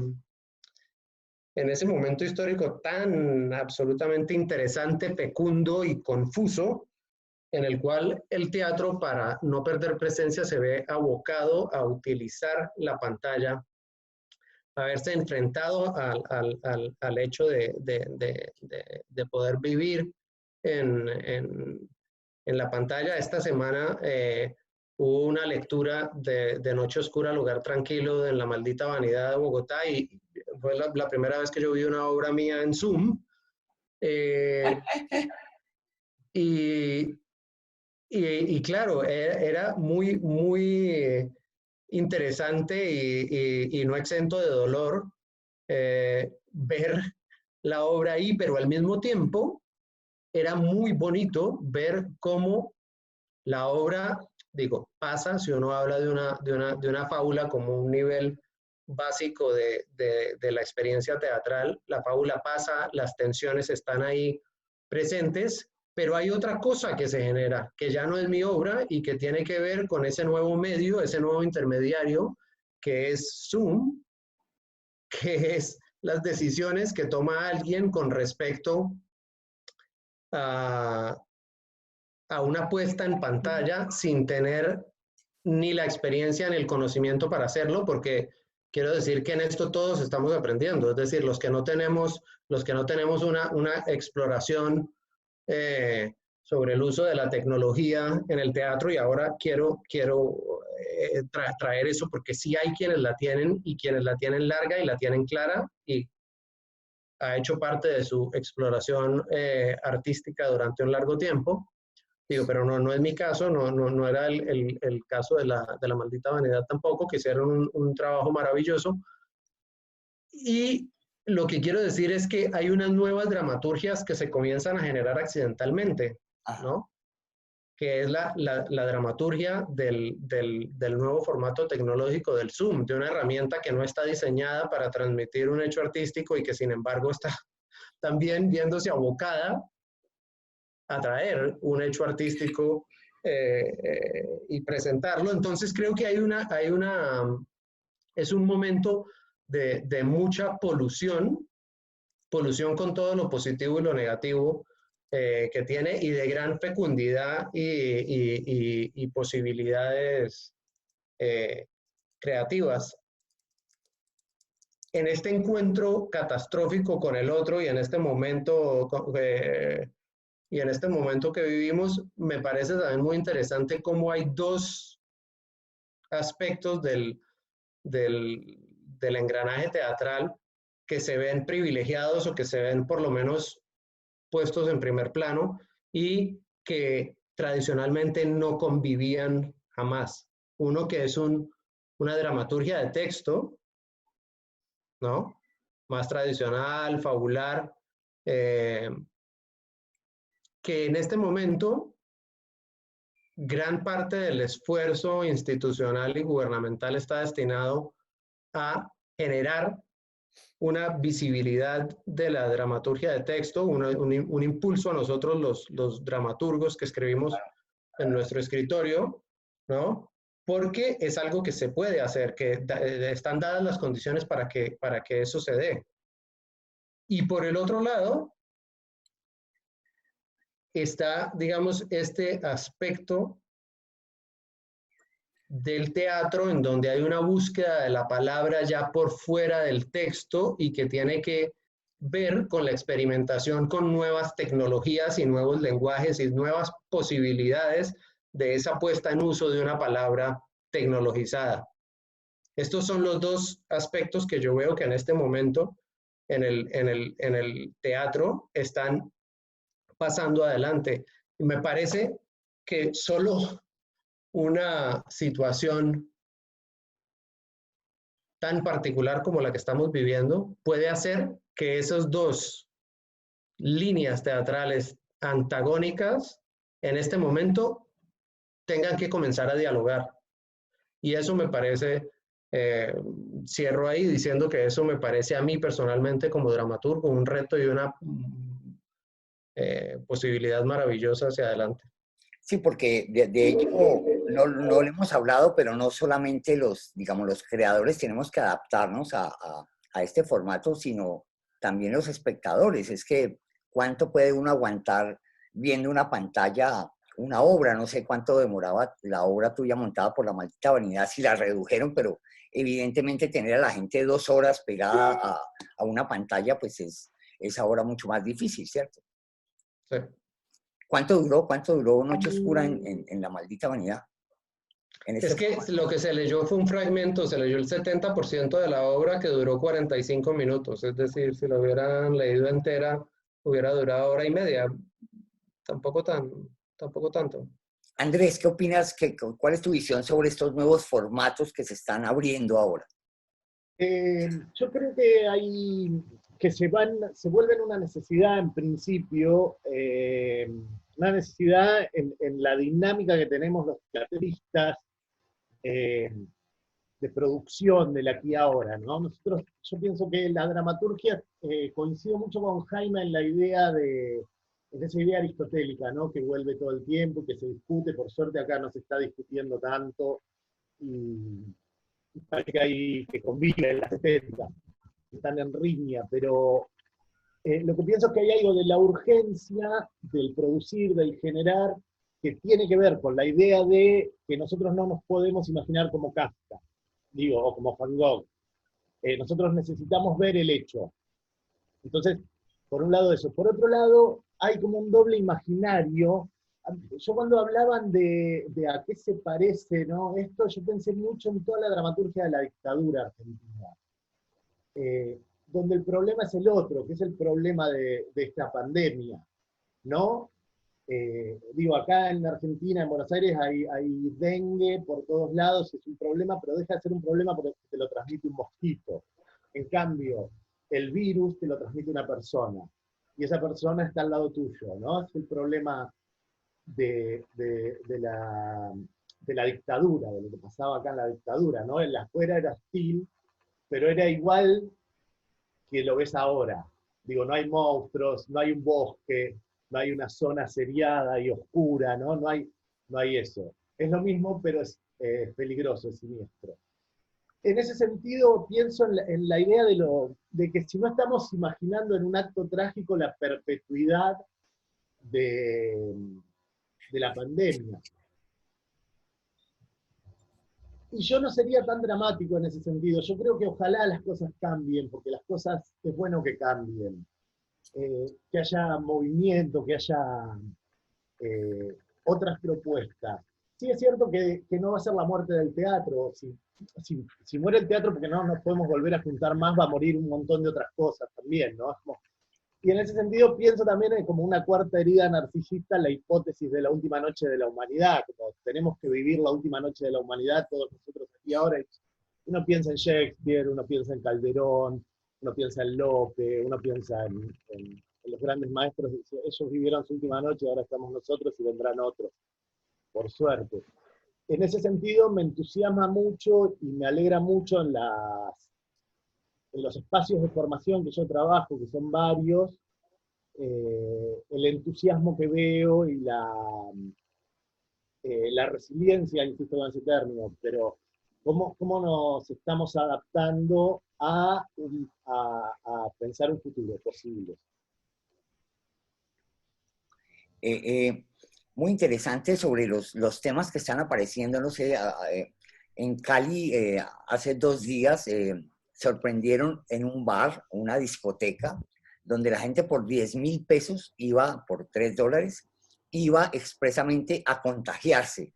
momento histórico tan absolutamente interesante, fecundo y confuso, en el cual el teatro, para no perder presencia, se ve abocado a utilizar la pantalla, a verse enfrentado al hecho de poder vivir en la pantalla. Esta semana hubo una lectura de Noche Oscura, Lugar Tranquilo, en La Maldita Vanidad de Bogotá, y fue la primera vez que yo vi una obra mía en Zoom. Y claro, era muy, muy interesante y no exento de dolor ver la obra ahí, pero al mismo tiempo era muy bonito ver cómo la obra, digo, pasa, si uno habla de una fábula como un nivel básico de la experiencia teatral, la fábula pasa, las tensiones están ahí presentes, pero hay otra cosa que se genera, que ya no es mi obra y que tiene que ver con ese nuevo medio, ese nuevo intermediario, que es Zoom, que es las decisiones que toma alguien con respecto a una puesta en pantalla sin tener ni la experiencia ni el conocimiento para hacerlo, porque quiero decir que en esto todos estamos aprendiendo, es decir, los que no tenemos una exploración sobre el uso de la tecnología en el teatro, y ahora quiero traer eso porque sí hay quienes la tienen y quienes la tienen larga y la tienen clara y ha hecho parte de su exploración artística durante un largo tiempo. Digo, pero no es mi caso, no era el caso de la maldita vanidad tampoco, que hicieron un trabajo maravilloso. Y lo que quiero decir es que hay unas nuevas dramaturgias que se comienzan a generar accidentalmente, ¿no? Que es la dramaturgia del nuevo formato tecnológico del Zoom, de una herramienta que no está diseñada para transmitir un hecho artístico y que sin embargo está también viéndose abocada a traer un hecho artístico y presentarlo. Entonces creo que es un momento de mucha polución con todo lo positivo y lo negativo que tiene, y de gran fecundidad y posibilidades creativas. En este encuentro catastrófico con el otro y en este momento que vivimos, me parece también muy interesante cómo hay dos aspectos del engranaje teatral que se ven privilegiados o que se ven por lo menos puestos en primer plano y que tradicionalmente no convivían jamás. Uno que es una dramaturgia de texto, ¿no? Más tradicional, fabular, que en este momento gran parte del esfuerzo institucional y gubernamental está destinado a generar una visibilidad de la dramaturgia de texto, un impulso a nosotros los dramaturgos que escribimos en nuestro escritorio, ¿no? Porque es algo que se puede hacer, que están dadas las condiciones para que eso se dé. Y por el otro lado, está, digamos, este aspecto del teatro en donde hay una búsqueda de la palabra ya por fuera del texto y que tiene que ver con la experimentación con nuevas tecnologías y nuevos lenguajes y nuevas posibilidades de esa puesta en uso de una palabra tecnologizada. Estos son los dos aspectos que yo veo que en este momento en el teatro están pasando adelante. Y me parece que solo una situación tan particular como la que estamos viviendo puede hacer que esas dos líneas teatrales antagónicas en este momento tengan que comenzar a dialogar. Y eso me parece, cierro ahí diciendo que eso me parece a mí personalmente como dramaturgo un reto y una posibilidad maravillosa hacia adelante. Sí, porque de hecho no lo hemos hablado, pero no solamente digamos, los creadores tenemos que adaptarnos a este formato, sino también los espectadores. Es que cuánto puede uno aguantar viendo una pantalla, una obra, no sé cuánto demoraba la obra tuya montada por La Maldita Vanidad, si la redujeron, pero evidentemente tener a la gente 2 horas pegada a una pantalla, pues es ahora mucho más difícil, ¿cierto? Sí. ¿Cuánto duró Noche Oscura en La Maldita Vanidad? Es que lo que se leyó fue un fragmento, se leyó el 70% de la obra que duró 45 minutos, es decir, si lo hubieran leído entera, hubiera durado 1 hora y media, tampoco tanto. Andrés, ¿qué opinas? ¿Cuál es tu visión sobre estos nuevos formatos que se están abriendo ahora? Yo creo que se vuelven una necesidad en principio, una necesidad en la dinámica que tenemos los teatristas de producción del aquí y ahora, ¿no? Yo pienso que la dramaturgia coincido mucho con Jaime en esa idea aristotélica, ¿no? Que vuelve todo el tiempo, que se discute, por suerte acá no se está discutiendo tanto, y parece que convive la estética, están en riña, pero lo que pienso es que hay algo de la urgencia del producir, del generar, que tiene que ver con la idea de que nosotros no nos podemos imaginar como Kafka, o como Van Gogh. Nosotros necesitamos ver el hecho. Entonces, por un lado eso. Por otro lado, hay como un doble imaginario. Yo cuando hablaban de a qué se parece, ¿no? Esto, yo pensé mucho en toda la dramaturgia de la dictadura argentina, donde el problema es el otro, que es el problema de esta pandemia, ¿no? Digo, acá en Argentina, en Buenos Aires, hay dengue por todos lados, es un problema, pero deja de ser un problema porque te lo transmite un mosquito. En cambio, el virus te lo transmite una persona, y esa persona está al lado tuyo, ¿no? Es el problema de la dictadura, de lo que pasaba acá en la dictadura, ¿no? En la afuera era hostil, pero era igual que lo ves ahora. Digo, no hay monstruos, no hay un bosque, no hay una zona seriada y oscura, ¿no? No hay eso. Es lo mismo, pero es peligroso, es siniestro. En ese sentido, pienso en la idea de que si no estamos imaginando en un acto trágico la perpetuidad de la pandemia. Y yo no sería tan dramático en ese sentido. Yo creo que ojalá las cosas cambien, porque las cosas es bueno que cambien. Que haya movimiento, que haya otras propuestas. Sí es cierto que no va a ser la muerte del teatro. Si muere el teatro porque no nos podemos volver a juntar más, va a morir un montón de otras cosas también, ¿no? Y en ese sentido pienso también en como una cuarta herida narcisista la hipótesis de la última noche de la humanidad, como tenemos que vivir la última noche de la humanidad todos nosotros aquí ahora. Uno piensa en Shakespeare, uno piensa en Calderón, uno piensa en Lope, uno piensa en los grandes maestros. Ellos vivieron su última noche, ahora estamos nosotros y vendrán otros, por suerte. En ese sentido me entusiasma mucho y me alegra mucho en los espacios de formación que yo trabajo, que son varios, el entusiasmo que veo y la resiliencia, insisto en ese término, pero cómo nos estamos adaptando a pensar un futuro posible. Muy interesante sobre los temas que están apareciendo, no sé, en Cali hace 2 días sorprendieron en un bar, una discoteca, donde la gente por 10.000 pesos iba, por $3, iba expresamente a contagiarse.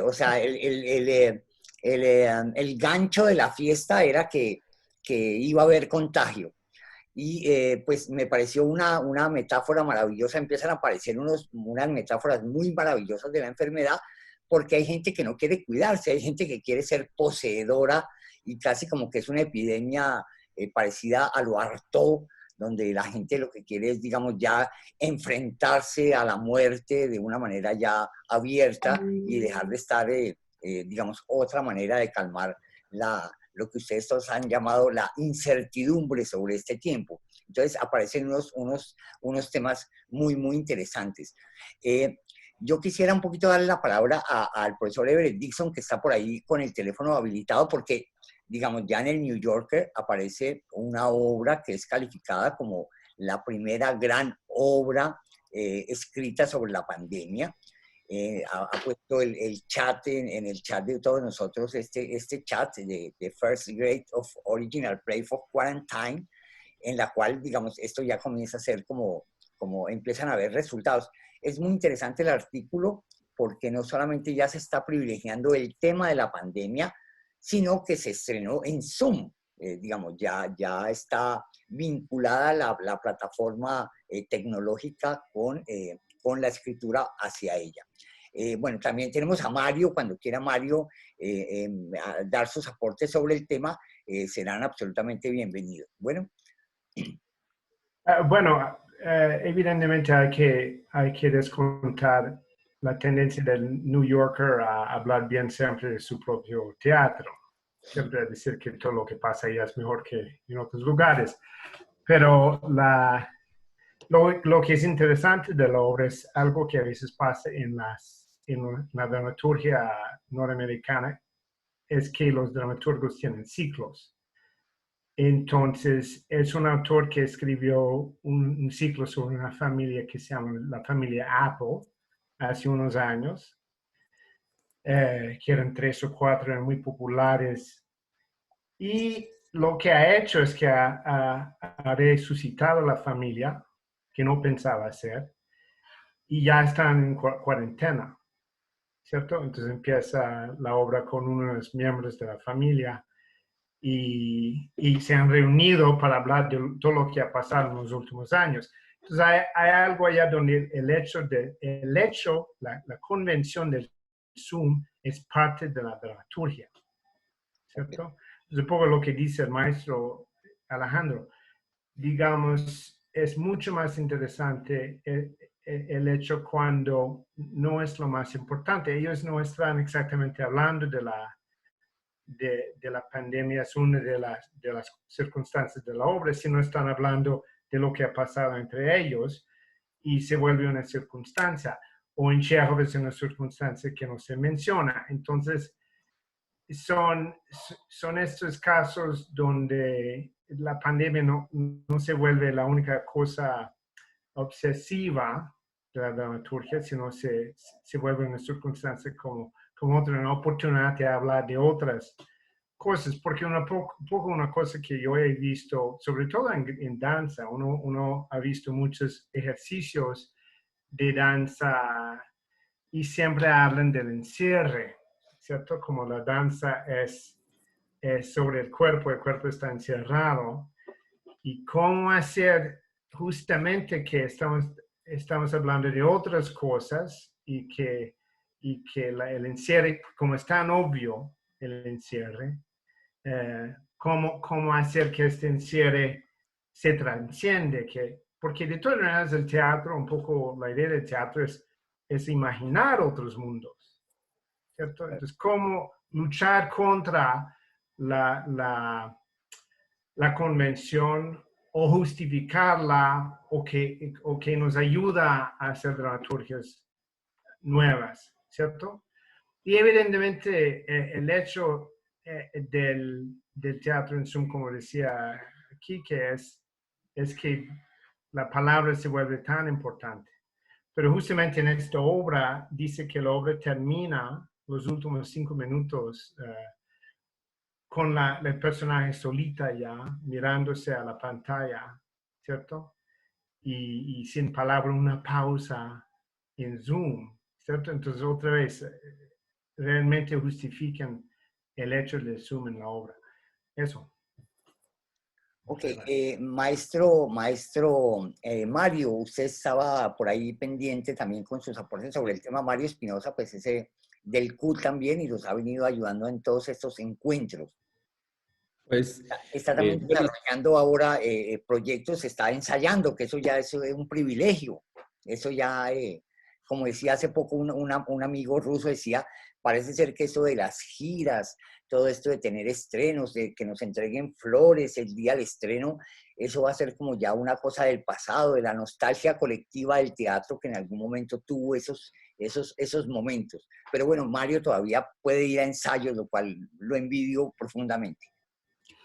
O sea, el gancho de la fiesta era que iba a haber contagio. Y pues me pareció una metáfora maravillosa. Empiezan a aparecer unas metáforas muy maravillosas de la enfermedad, porque hay gente que no quiere cuidarse, hay gente que quiere ser poseedora, y casi como que es una epidemia parecida a lo Artaud, donde la gente lo que quiere es, digamos, ya enfrentarse a la muerte de una manera ya abierta y dejar de estar, digamos, otra manera de calmar lo que ustedes todos han llamado la incertidumbre sobre este tiempo. Entonces aparecen unos temas muy, muy interesantes. Yo quisiera un poquito darle la palabra al profesor Everett Dixon, que está por ahí con el teléfono habilitado, porque, digamos, ya en el New Yorker aparece una obra que es calificada como la primera gran obra escrita sobre la pandemia. Ha puesto el chat en el chat de todos nosotros, este chat de First Grade of Original Play for Quarantine, en la cual, digamos, esto ya comienza a ser como empiezan a haber resultados. Es muy interesante el artículo porque no solamente ya se está privilegiando el tema de la pandemia, sino que se estrenó en Zoom. Digamos, ya está vinculada la plataforma tecnológica con la escritura hacia ella. Bueno, también tenemos a Mario, cuando quiera Mario dar sus aportes sobre el tema, serán absolutamente bienvenidos. Bueno. Evidentemente hay que descontar la tendencia del New Yorker a hablar bien siempre de su propio teatro. Siempre a decir que todo lo que pasa ahí es mejor que en otros lugares. Pero lo que es interesante de la obra es algo que a veces pasa en la dramaturgia norteamericana, es que los dramaturgos tienen ciclos. Entonces, es un autor que escribió un ciclo sobre una familia que se llama la familia Apple hace unos años, que eran 3 o 4, eran muy populares. Y lo que ha hecho es que ha resucitado la familia, que no pensaba hacer, y ya están en cuarentena, ¿cierto? Entonces empieza la obra con uno de los miembros de la familia y se han reunido para hablar de todo lo que ha pasado en los últimos años. Entonces hay algo allá donde la convención del Zoom es parte de la dramaturgia, ¿cierto? Es un poco lo que dice el maestro Alejandro. Digamos, es mucho más interesante el hecho cuando no es lo más importante. Ellos no están exactamente hablando de la pandemia, es una de las circunstancias de la obra, sino están hablando de lo que ha pasado entre ellos y se vuelve una circunstancia. O en Chekhov es una circunstancia que no se menciona. Entonces, son estos casos donde la pandemia no se vuelve la única cosa obsesiva de la dramaturgia, sino se vuelve una circunstancia como otra, una oportunidad de hablar de otras cosas, porque un poco una cosa que yo he visto, sobre todo en danza, uno ha visto muchos ejercicios de danza y siempre hablan del encierre, ¿cierto? Como la danza es sobre el cuerpo está encerrado, y cómo hacer justamente que estamos hablando de otras cosas y que el encierre, como es tan obvio el encierre, cómo hacer que este encierre se transciende, porque de todas maneras el teatro, un poco la idea del teatro es imaginar otros mundos, ¿cierto? Entonces, cómo luchar contra la convención o justificarla o que nos ayuda a hacer dramaturgias nuevas, ¿cierto? Y evidentemente el hecho del teatro en Zoom, como decía aquí, que es que la palabra se vuelve tan importante. Pero justamente en esta obra dice que la obra termina los últimos 5 minutos con el personaje solita ya, mirándose a la pantalla, ¿cierto? Y sin palabra una pausa en Zoom, ¿cierto? Entonces otra vez, realmente justifican el hecho del Zoom en la obra. Eso. Ok, maestro Mario, usted estaba por ahí pendiente también con sus aportes sobre el tema. Mario Espinosa, pues ese del CUT también, y los ha venido ayudando en todos estos encuentros. Pues, Está también desarrollando ahora proyectos, está ensayando, que eso ya es un privilegio. Eso ya, como decía hace poco un amigo ruso, decía, parece ser que eso de las giras, todo esto de tener estrenos, de que nos entreguen flores el día del estreno, eso va a ser como ya una cosa del pasado, de la nostalgia colectiva del teatro que en algún momento tuvo esos momentos. Pero bueno, Mario todavía puede ir a ensayos, lo cual lo envidio profundamente.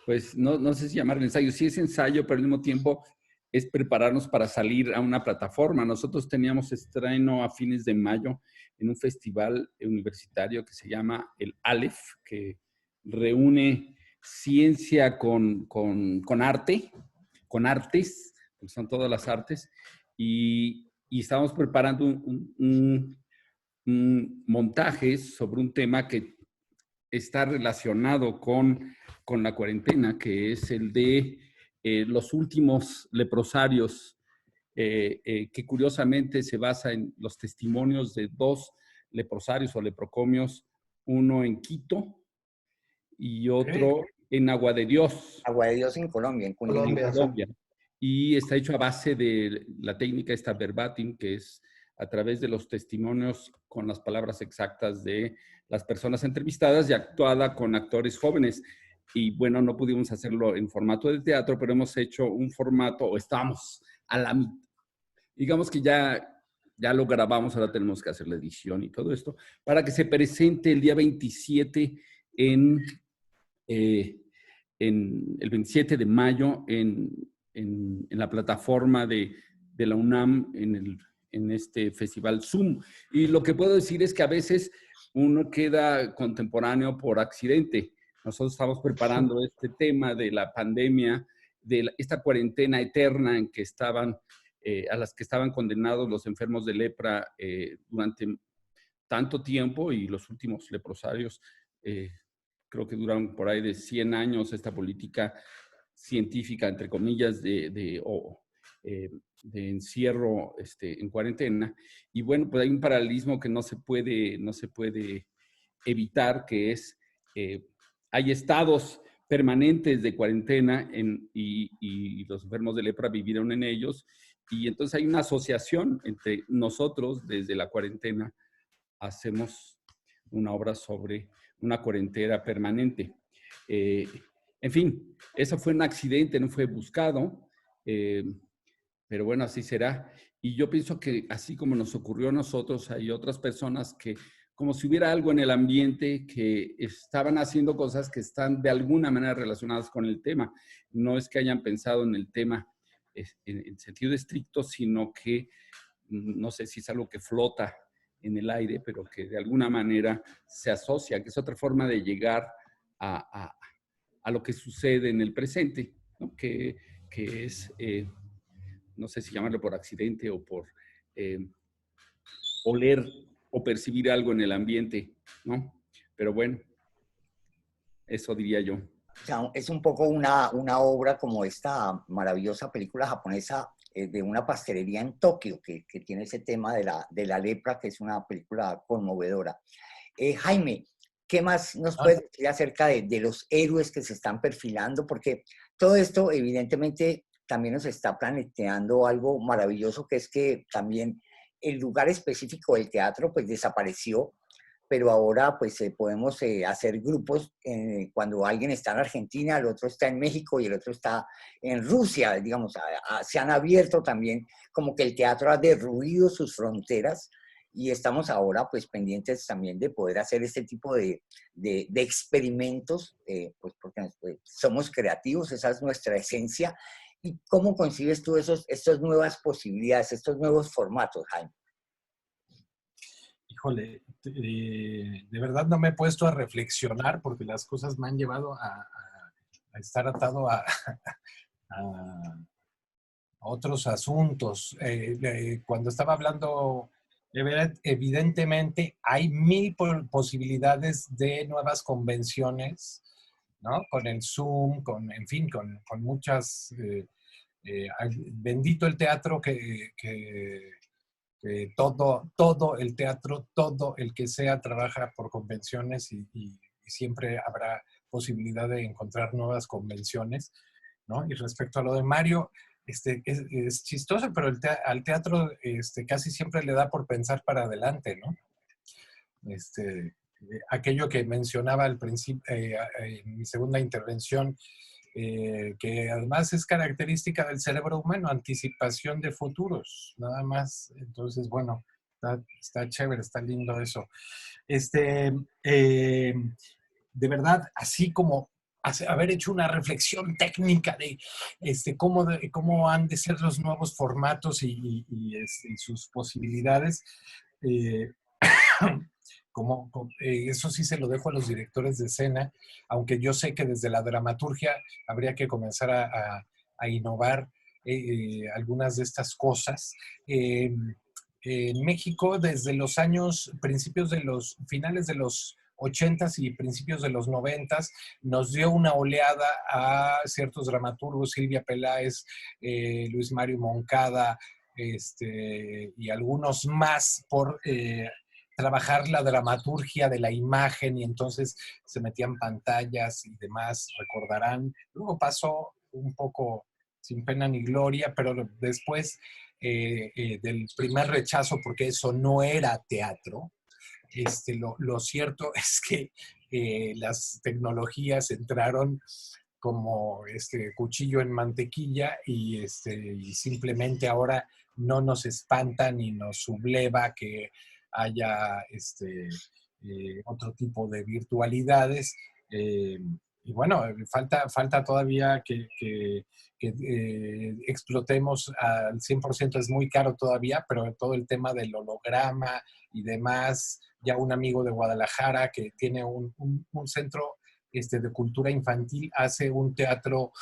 pues no sé si llamarlo ensayo. Sí es ensayo, pero al mismo tiempo es prepararnos para salir a una plataforma. Nosotros teníamos estreno a fines de mayo en un festival universitario que se llama el Aleph, que reúne ciencia con arte, con artes, porque son todas las artes, y estamos preparando un montaje sobre un tema que está relacionado con la cuarentena, que es el de los últimos leprosarios, que curiosamente se basa en los testimonios de 2 leprosarios o leprocomios, uno en Quito y otro en Agua de Dios. Agua de Dios en Colombia, en Colombia. Y está hecho a base de la técnica esta verbatim, que es a través de los testimonios con las palabras exactas de las personas entrevistadas y actuada con actores jóvenes. Y bueno, no pudimos hacerlo en formato de teatro, pero hemos hecho un formato, o estamos a la mitad. Digamos que ya lo grabamos, ahora tenemos que hacer la edición y todo esto, para que se presente el día 27 en el 27 de mayo en la plataforma de la UNAM en este festival Zoom. Y lo que puedo decir es que a veces uno queda contemporáneo por accidente. Nosotros estamos preparando este tema de la pandemia, de esta cuarentena eterna en que a las que estaban condenados los enfermos de lepra durante tanto tiempo, y los últimos leprosarios creo que duraron por ahí de 100 años esta política científica, entre comillas, de encierro en cuarentena. Y bueno, pues hay un paralelismo que no se puede evitar, que es, hay estados permanentes de cuarentena y los enfermos de lepra vivieron en ellos, y entonces hay una asociación entre nosotros. Desde la cuarentena hacemos una obra sobre una cuarentena permanente. En fin, eso fue un accidente, no fue buscado, pero bueno, así será. Y yo pienso que así como nos ocurrió a nosotros, hay otras personas que, como si hubiera algo en el ambiente, que estaban haciendo cosas que están de alguna manera relacionadas con el tema. No es que hayan pensado en el tema en sentido estricto, sino que no sé si es algo que flota en el aire, pero que de alguna manera se asocia, que es otra forma de llegar a lo que sucede en el presente, ¿no? Que es, no sé si llamarlo por accidente o por oler o percibir algo en el ambiente, ¿no? Pero bueno, eso diría yo. O sea, es un poco una obra como esta maravillosa película japonesa de una pastelería en Tokio, que tiene ese tema de la lepra, que es una película conmovedora. Jaime, ¿qué más nos puedes decir acerca de los héroes que se están perfilando? Porque todo esto evidentemente también nos está planteando algo maravilloso, que es que también el lugar específico del teatro pues desapareció, pero ahora pues podemos hacer grupos cuando alguien está en Argentina, el otro está en México y el otro está en Rusia, digamos, se han abierto también, como que el teatro ha derruido sus fronteras, y estamos ahora pues pendientes también de poder hacer este tipo de experimentos, pues porque somos creativos, esa es nuestra esencia. ¿Y cómo concibes tú estas nuevas posibilidades, estos nuevos formatos, Jaime? Híjole, de verdad no me he puesto a reflexionar, porque las cosas me han llevado a estar atado a otros asuntos. Cuando estaba hablando, evidentemente hay mil posibilidades de nuevas convenciones, ¿no? Con el Zoom, en fin, con muchas... bendito el teatro que todo el teatro, todo el que sea, trabaja por convenciones, y siempre habrá posibilidad de encontrar nuevas convenciones, ¿no? Y respecto a lo de Mario, es chistoso, pero al teatro casi siempre le da por pensar para adelante, ¿no? Aquello que mencionaba al principio, en mi segunda intervención, que además es característica del cerebro humano, anticipación de futuros, nada más. Entonces, bueno, está chévere, está lindo eso. De verdad, así como haber hecho una reflexión técnica de cómo han de ser los nuevos formatos y sus posibilidades, eso sí se lo dejo a los directores de escena, aunque yo sé que desde la dramaturgia habría que comenzar a innovar algunas de estas cosas. En México, desde los finales de los 80s y principios de los 90s, nos dio una oleada a ciertos dramaturgos, Silvia Peláez, Luis Mario Moncada, y algunos más, por trabajar la dramaturgia de la imagen, y entonces se metían pantallas y demás, recordarán. Luego pasó un poco sin pena ni gloria, pero después del primer rechazo, porque eso no era teatro, lo cierto es que las tecnologías entraron como cuchillo en mantequilla, y simplemente ahora no nos espanta ni nos subleva que haya otro tipo de virtualidades. Y bueno, falta todavía que explotemos al 100%, es muy caro todavía, pero todo el tema del holograma y demás, ya un amigo de Guadalajara que tiene un centro de cultura infantil, hace un teatro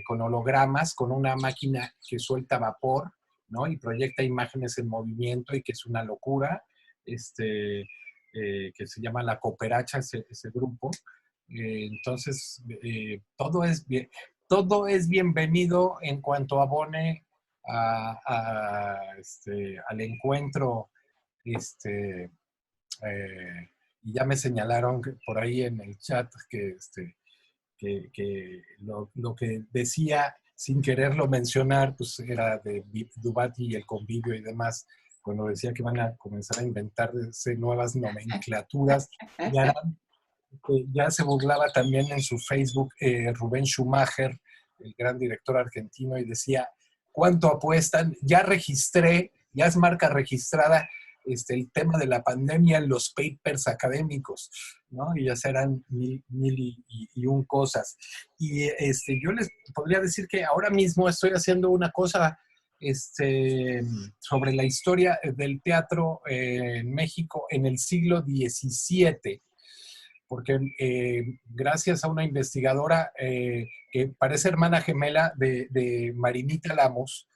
con hologramas, con una máquina que suelta vapor, ¿no? Y proyecta imágenes en movimiento y que es una locura, que se llama La Cooperacha, ese grupo. Entonces, todo es bienvenido en cuanto abone al encuentro. Y ya me señalaron por ahí en el chat que lo que decía sin quererlo mencionar, pues era de Dubati y el convivio y demás, cuando decía que van a comenzar a inventarse nuevas nomenclaturas. Ya se burlaba también en su Facebook Rubén Schumacher, el gran director argentino, y decía, ¿cuánto apuestan? Ya registré, ya es marca registrada el tema de la pandemia en los papers académicos, ¿no? Y ya serán mil y un cosas. Y yo les podría decir que ahora mismo estoy haciendo una cosa sobre la historia del teatro en México en el siglo XVII, porque gracias a una investigadora que parece hermana gemela de Marinita Lamos,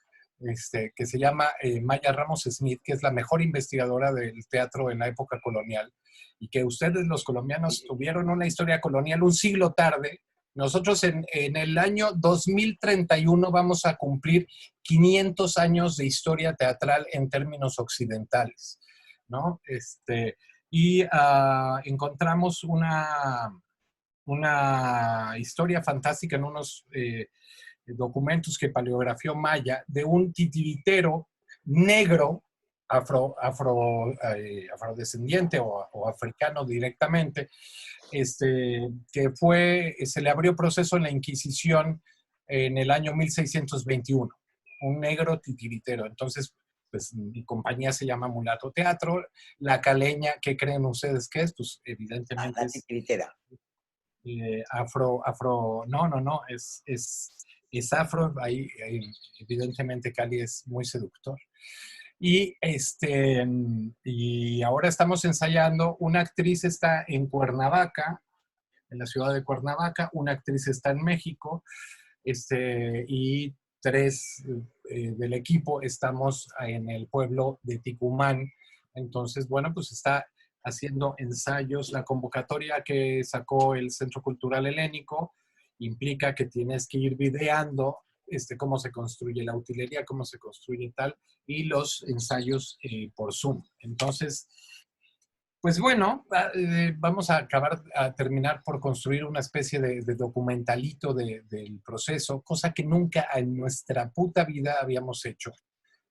que se llama Maya Ramos Smith, que es la mejor investigadora del teatro en la época colonial, y que ustedes los colombianos tuvieron una historia colonial un siglo tarde. Nosotros en el año 2031 vamos a cumplir 500 años de historia teatral en términos occidentales, ¿no? Y encontramos una historia fantástica en unos documentos que paleografió Maya de un titiritero negro, afrodescendiente o africano directamente, que se le abrió proceso en la Inquisición en el año 1621, un negro titiritero. Entonces, pues mi compañía se llama Mulato Teatro. La Caleña, ¿qué creen ustedes que es? Pues evidentemente es titiritera. No, es afro, ahí evidentemente Cali es muy seductor. Y ahora estamos ensayando, una actriz está en Cuernavaca, en la ciudad de Cuernavaca, una actriz está en México, y 3 del equipo estamos en el pueblo de Ticumán. Entonces, bueno, pues está haciendo ensayos. La convocatoria que sacó el Centro Cultural Helénico implica que tienes que ir videando cómo se construye la utilería, cómo se construye tal, y los ensayos por Zoom. Entonces, pues bueno, vamos a terminar por construir una especie de documentalito del proceso, cosa que nunca en nuestra puta vida habíamos hecho,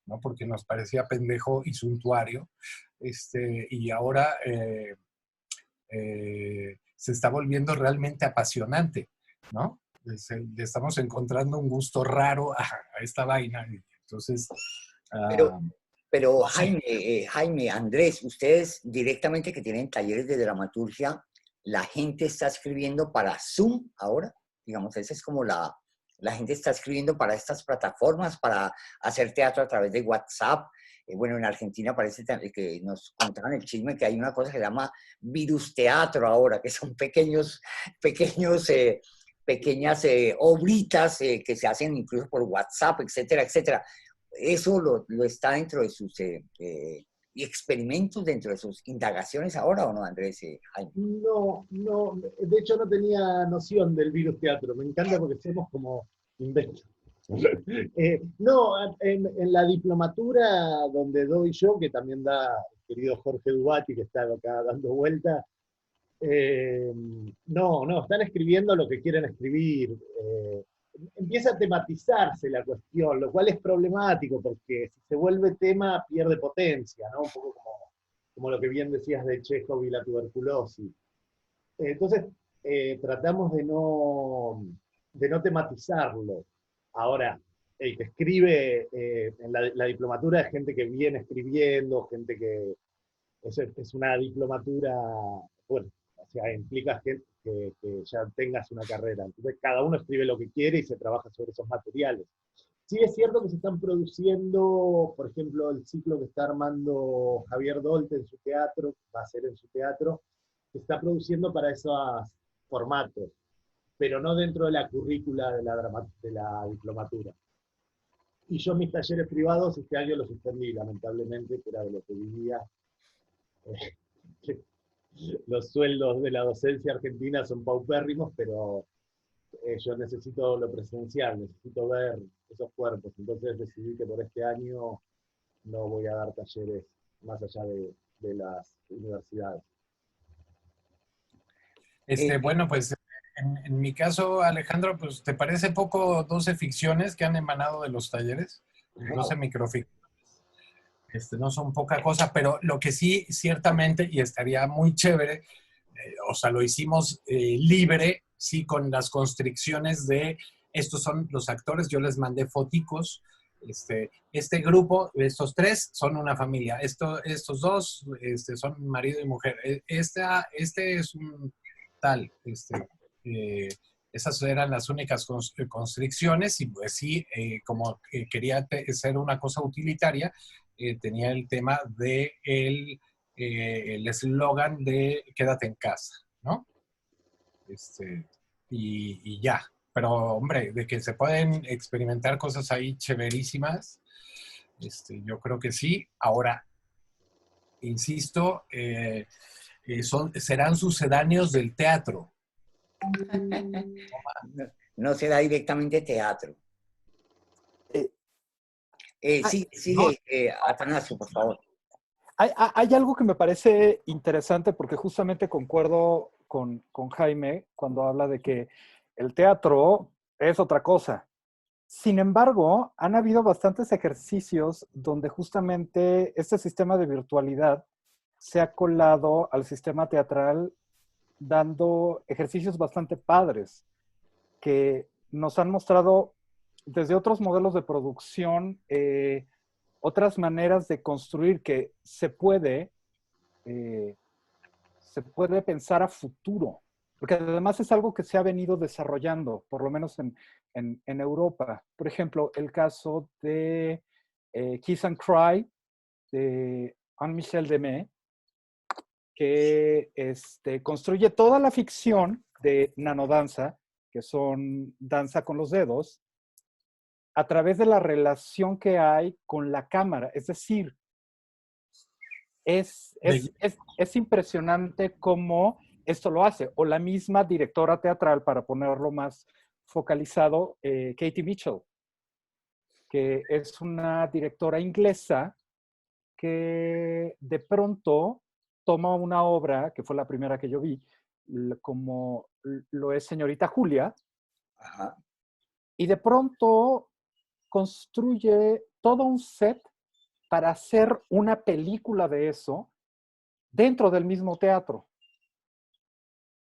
¿no? Porque nos parecía pendejo y suntuario. Y ahora se está volviendo realmente apasionante, ¿no? Le estamos encontrando un gusto raro a esta vaina. Entonces, pero no sé. Jaime, Andrés, ustedes directamente que tienen talleres de dramaturgia, ¿la gente está escribiendo para Zoom ahora? Digamos, esa es como la gente está escribiendo para estas plataformas, para hacer teatro a través de WhatsApp. Bueno, en Argentina parece que nos contaban el chisme que hay una cosa que se llama virus teatro ahora, que son pequeñas obritas que se hacen incluso por WhatsApp, etcétera, etcétera. ¿Eso lo está dentro de sus experimentos, dentro de sus indagaciones ahora o no, Andrés? Jaime? No, de hecho no tenía noción del virus teatro, me encanta porque somos como inventos. No, en la diplomatura donde doy yo, que también da el querido Jorge Dubati, que está acá dando vuelta, no, están escribiendo lo que quieren escribir. Empieza a tematizarse la cuestión, lo cual es problemático, porque si se vuelve tema pierde potencia, ¿no? Un poco como lo que bien decías de Chekhov y la tuberculosis. Entonces, tratamos de no tematizarlo. Ahora, el que escribe en la diplomatura es gente que viene escribiendo, gente que es una diplomatura, bueno, o sea, implica que ya tengas una carrera. Entonces, cada uno escribe lo que quiere y se trabaja sobre esos materiales. Sí es cierto que se están produciendo, por ejemplo, el ciclo que está armando Javier Dolte en su teatro, va a ser en su teatro, se está produciendo para formatos, pero no dentro de la currícula de la diplomatura. Y yo mis talleres privados este año los suspendí, lamentablemente, que era de lo que vivía. Los sueldos de la docencia argentina son paupérrimos, pero yo necesito lo presencial, necesito ver esos cuerpos. Entonces decidí que por este año no voy a dar talleres más allá de las universidades. Bueno, pues en mi caso, Alejandro, pues ¿te parece poco 12 ficciones que han emanado de los talleres? 12 microficciones. No son poca cosa, pero lo que sí, ciertamente, y estaría muy chévere, o sea, lo hicimos libre, sí, con las constricciones de estos son los actores, yo les mandé foticos, este grupo, estos tres son una familia, estos dos son marido y mujer, este es un tal, esas eran las únicas constricciones y pues sí, como quería ser una cosa utilitaria, tenía el tema de el eslogan de quédate en casa, ¿no? Y ya. Pero, hombre, de que se pueden experimentar cosas ahí chéverísimas, yo creo que sí. Ahora, insisto, serán sucedáneos del teatro. No será directamente teatro. Sigue, Atanasio, por favor. Hay algo que me parece interesante porque justamente concuerdo con Jaime cuando habla de que el teatro es otra cosa. Sin embargo, han habido bastantes ejercicios donde justamente este sistema de virtualidad se ha colado al sistema teatral dando ejercicios bastante padres que nos han mostrado desde otros modelos de producción, otras maneras de construir que se puede pensar a futuro, porque además es algo que se ha venido desarrollando, por lo menos en Europa. Por ejemplo, el caso de Kiss and Cry, de Anne-Michel Demey, que construye toda la ficción de nanodanza, que son danza con los dedos, a través de la relación que hay con la cámara. Es decir, es impresionante cómo esto lo hace. O la misma directora teatral, para ponerlo más focalizado, Katie Mitchell, que es una directora inglesa que de pronto toma una obra, que fue la primera que yo vi, como lo es Señorita Julia, Ajá. y de pronto construye todo un set para hacer una película de eso dentro del mismo teatro.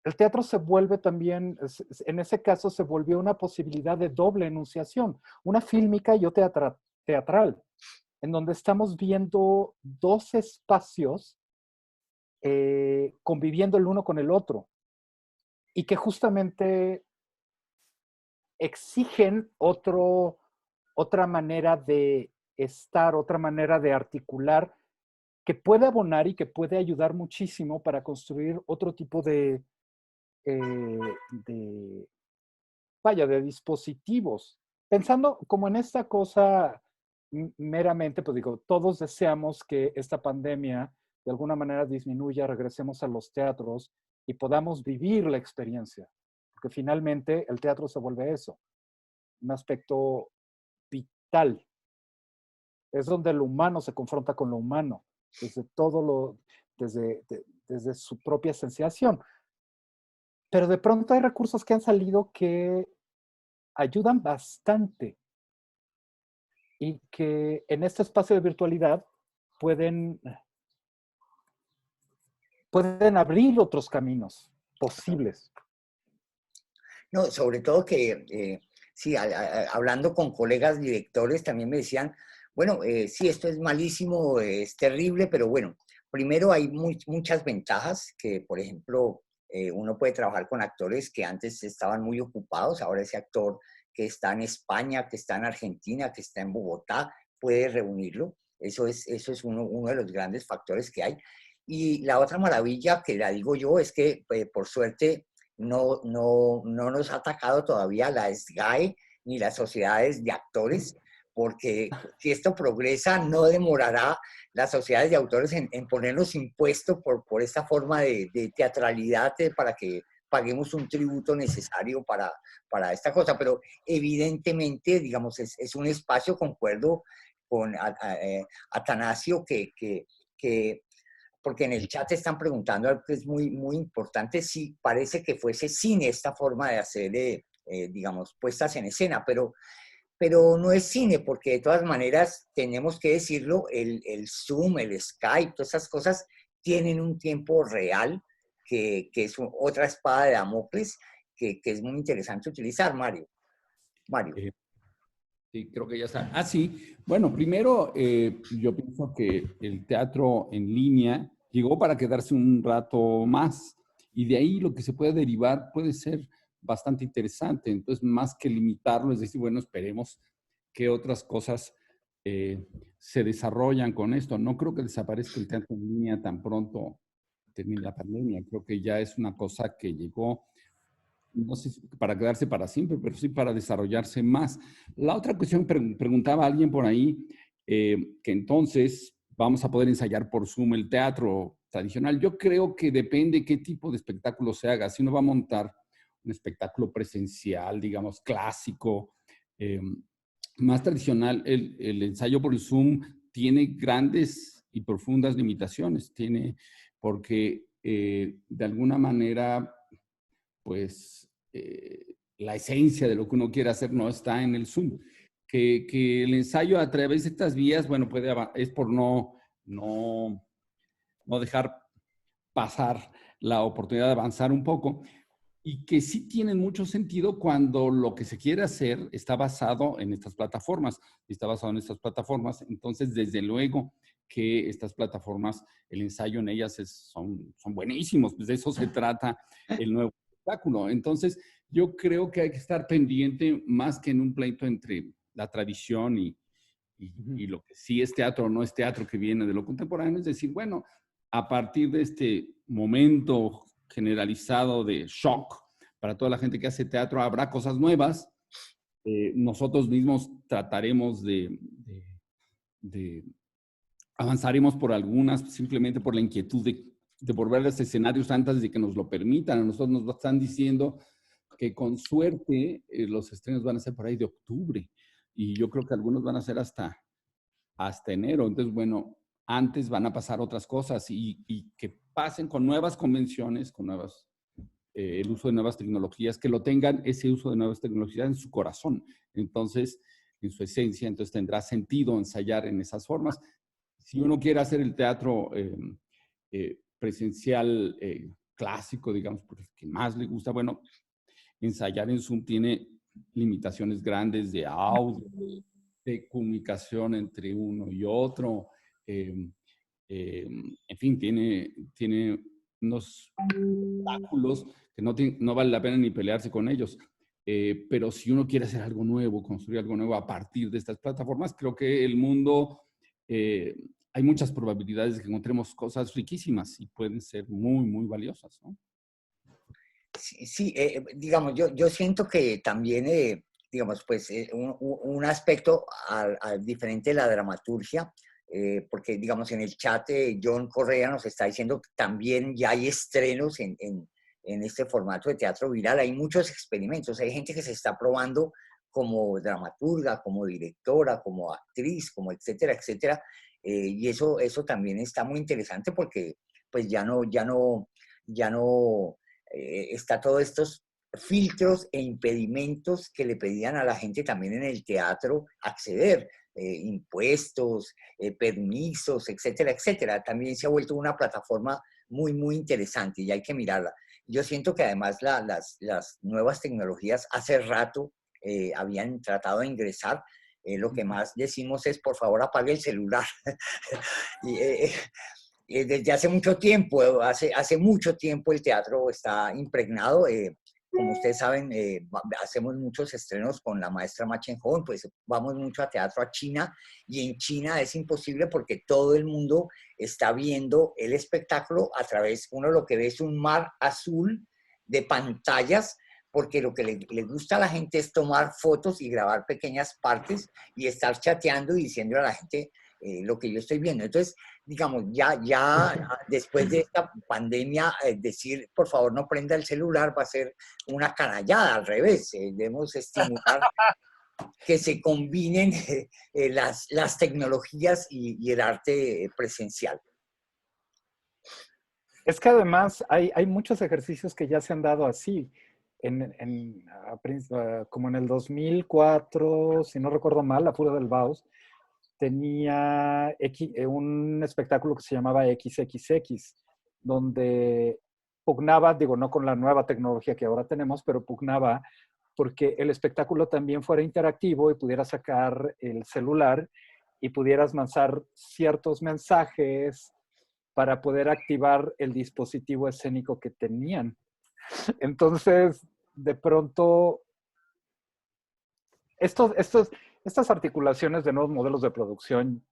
El teatro se vuelve también, en ese caso, se volvió una posibilidad de doble enunciación, una fílmica y otra teatral, en donde estamos viendo dos espacios conviviendo el uno con el otro y que justamente exigen otra manera de estar, otra manera de articular que puede abonar y que puede ayudar muchísimo para construir otro tipo de dispositivos. Pensando como en esta cosa meramente, pues digo, todos deseamos que esta pandemia de alguna manera disminuya, regresemos a los teatros y podamos vivir la experiencia, porque finalmente el teatro se vuelve eso, un aspecto vital. Es donde lo humano se confronta con lo humano, desde su propia sensación. Pero de pronto hay recursos que han salido que ayudan bastante y que en este espacio de virtualidad pueden abrir otros caminos posibles. No, sobre todo que, sí, hablando con colegas directores también me decían, bueno, sí, esto es malísimo, es terrible, pero bueno, primero hay muchas ventajas que, por ejemplo, uno puede trabajar con actores que antes estaban muy ocupados, ahora ese actor que está en España, que está en Argentina, que está en Bogotá, puede reunirlo. Eso es uno de los grandes factores que hay. Y la otra maravilla que la digo yo es que, por suerte, no nos ha atacado todavía la SGAE ni las sociedades de actores, porque si esto progresa, no demorará las sociedades de autores en ponernos impuestos por esta forma de teatralidad para que paguemos un tributo necesario para esta cosa. Pero evidentemente, digamos, es un espacio, concuerdo con Atanasio, porque en el chat están preguntando algo que es muy, muy importante, si parece que fuese cine esta forma de hacer, digamos, puestas en escena, pero no es cine, porque de todas maneras, tenemos que decirlo, el Zoom, el Skype, todas esas cosas tienen un tiempo real, que es otra espada de Damocles, que es muy interesante utilizar, Mario. Sí, creo que ya está. Ah, sí. Bueno, primero, yo pienso que el teatro en línea llegó para quedarse un rato más, y de ahí lo que se puede derivar puede ser bastante interesante. Entonces, más que limitarlo, es decir, bueno, esperemos que otras cosas se desarrollan con esto. No creo que desaparezca el teatro en línea tan pronto termine la pandemia. Creo que ya es una cosa que llegó, no sé si para quedarse para siempre, pero sí para desarrollarse más. La otra cuestión, preguntaba alguien por ahí, que entonces vamos a poder ensayar por Zoom el teatro tradicional. Yo creo que depende qué tipo de espectáculo se haga. Si uno va a montar un espectáculo presencial, digamos, clásico, más tradicional, el ensayo por el Zoom tiene grandes y profundas limitaciones. Porque de alguna manera, pues la esencia de lo que uno quiere hacer no está en el Zoom. Que el ensayo a través de estas vías, bueno, es por no dejar pasar la oportunidad de avanzar un poco, y que sí tienen mucho sentido cuando lo que se quiere hacer está basado en estas plataformas. Entonces, desde luego que estas plataformas, el ensayo en ellas son buenísimos, pues de eso se trata el nuevo espectáculo. Entonces, yo creo que hay que estar pendiente más que en un pleito entre la tradición y lo que sí es teatro o no es teatro, que viene de lo contemporáneo. Es decir, bueno, a partir de este momento generalizado de shock para toda la gente que hace teatro, habrá cosas nuevas. Nosotros mismos trataremos avanzaremos por algunas, simplemente por la inquietud de volver a los escenarios antes de que nos lo permitan. A nosotros nos están diciendo que con suerte los estrenos van a ser por ahí de octubre, y yo creo que algunos van a ser hasta enero. Entonces, bueno, antes van a pasar otras cosas, y que pasen con nuevas convenciones, con el uso de nuevas tecnologías, que lo tengan ese uso de nuevas tecnologías en su corazón. Entonces, en su esencia, entonces tendrá sentido ensayar en esas formas. Si uno quiere hacer el teatro presencial clásico, digamos, porque es que más le gusta, bueno, ensayar en Zoom tiene limitaciones grandes de audio, de comunicación entre uno y otro. En fin, tiene unos obstáculos que no vale la pena ni pelearse con ellos. Pero si uno quiere hacer algo nuevo, construir algo nuevo a partir de estas plataformas, creo que el mundo, hay muchas probabilidades de que encontremos cosas riquísimas y pueden ser muy, muy valiosas, ¿no? Sí, digamos, yo siento que también, digamos, pues un aspecto diferente de la dramaturgia, porque, digamos, en el chat John Correa nos está diciendo que también ya hay estrenos en este formato de teatro viral. Hay muchos experimentos, hay gente que se está probando como dramaturga, como directora, como actriz, como etcétera, etcétera, y eso también está muy interesante, porque pues ya no está todos estos filtros e impedimentos que le pedían a la gente también en el teatro acceder, impuestos, permisos, etcétera, etcétera. También se ha vuelto una plataforma muy, muy interesante y hay que mirarla. Yo siento que además las nuevas tecnologías hace rato habían tratado de ingresar. Lo que más decimos es, por favor, apague el celular. Desde hace mucho tiempo, hace mucho tiempo el teatro está impregnado. Como ustedes saben, hacemos muchos estrenos con la maestra Ma Chen-hong, pues vamos mucho a teatro a China, y en China es imposible porque todo el mundo está viendo el espectáculo a través, uno lo que ve es un mar azul de pantallas, porque lo que le gusta a la gente es tomar fotos y grabar pequeñas partes y estar chateando y diciendo a la gente lo que yo estoy viendo. Entonces, digamos, ya después de esta pandemia, decir, por favor, no prenda el celular va a ser una canallada, al revés. Debemos estimular que se combinen las tecnologías y el arte presencial. Es que además hay muchos ejercicios que ya se han dado así. Como en el 2004, si no recuerdo mal, La Furia del Baus tenía un espectáculo que se llamaba XXX, donde pugnaba, digo, no con la nueva tecnología que ahora tenemos, pero pugnaba porque el espectáculo también fuera interactivo y pudieras sacar el celular y pudieras lanzar ciertos mensajes para poder activar el dispositivo escénico que tenían. Entonces, de pronto, estas articulaciones de nuevos modelos de producción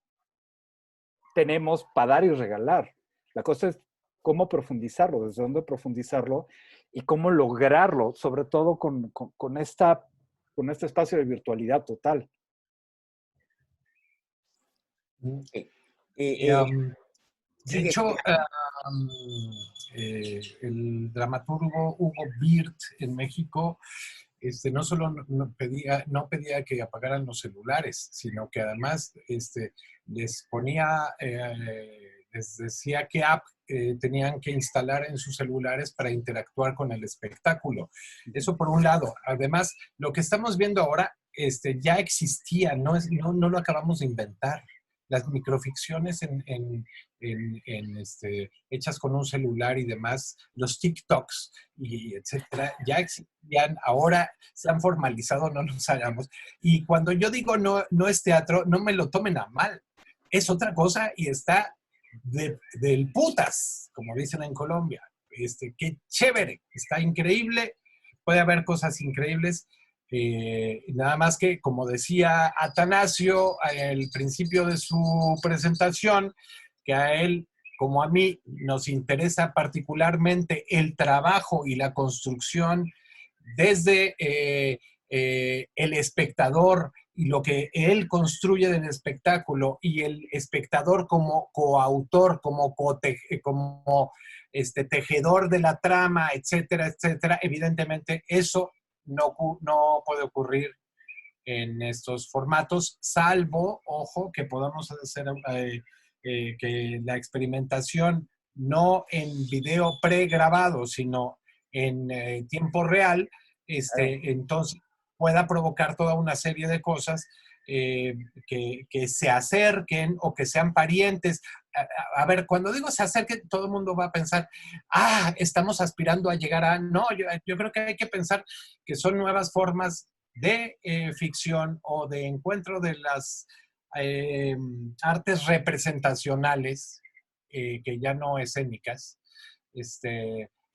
tenemos para dar y regalar. La cosa es cómo profundizarlo, desde dónde profundizarlo y cómo lograrlo, sobre todo con este espacio de virtualidad total. De hecho, el dramaturgo Hugo Wirth en México no solo no pedía que apagaran los celulares, sino que además les ponía, les decía qué app tenían que instalar en sus celulares para interactuar con el espectáculo. Eso por un lado. Además, lo que estamos viendo ahora ya existía, no lo acabamos de inventar. Las microficciones hechas con un celular y demás, los TikToks y etcétera, ya existían, ahora se han formalizado, no nos hagamos. Y cuando yo digo no es teatro, no me lo tomen a mal. Es otra cosa y está del putas, como dicen en Colombia. Qué chévere, está increíble, puede haber cosas increíbles. Nada más que, como decía Atanasio al principio de su presentación, que a él, como a mí, nos interesa particularmente el trabajo y la construcción desde el espectador y lo que él construye del espectáculo y el espectador como coautor, como tejedor de la trama, etcétera, etcétera. Evidentemente, eso no puede ocurrir en estos formatos, salvo, ojo, que podamos hacer que la experimentación no en video pregrabado, sino en tiempo real, entonces pueda provocar toda una serie de cosas que se acerquen o que sean parientes. A ver, cuando digo se acerquen, todo el mundo va a pensar, estamos aspirando a llegar a... No, yo creo que hay que pensar que son nuevas formas de ficción o de encuentro de las artes representacionales, que ya no escénicas,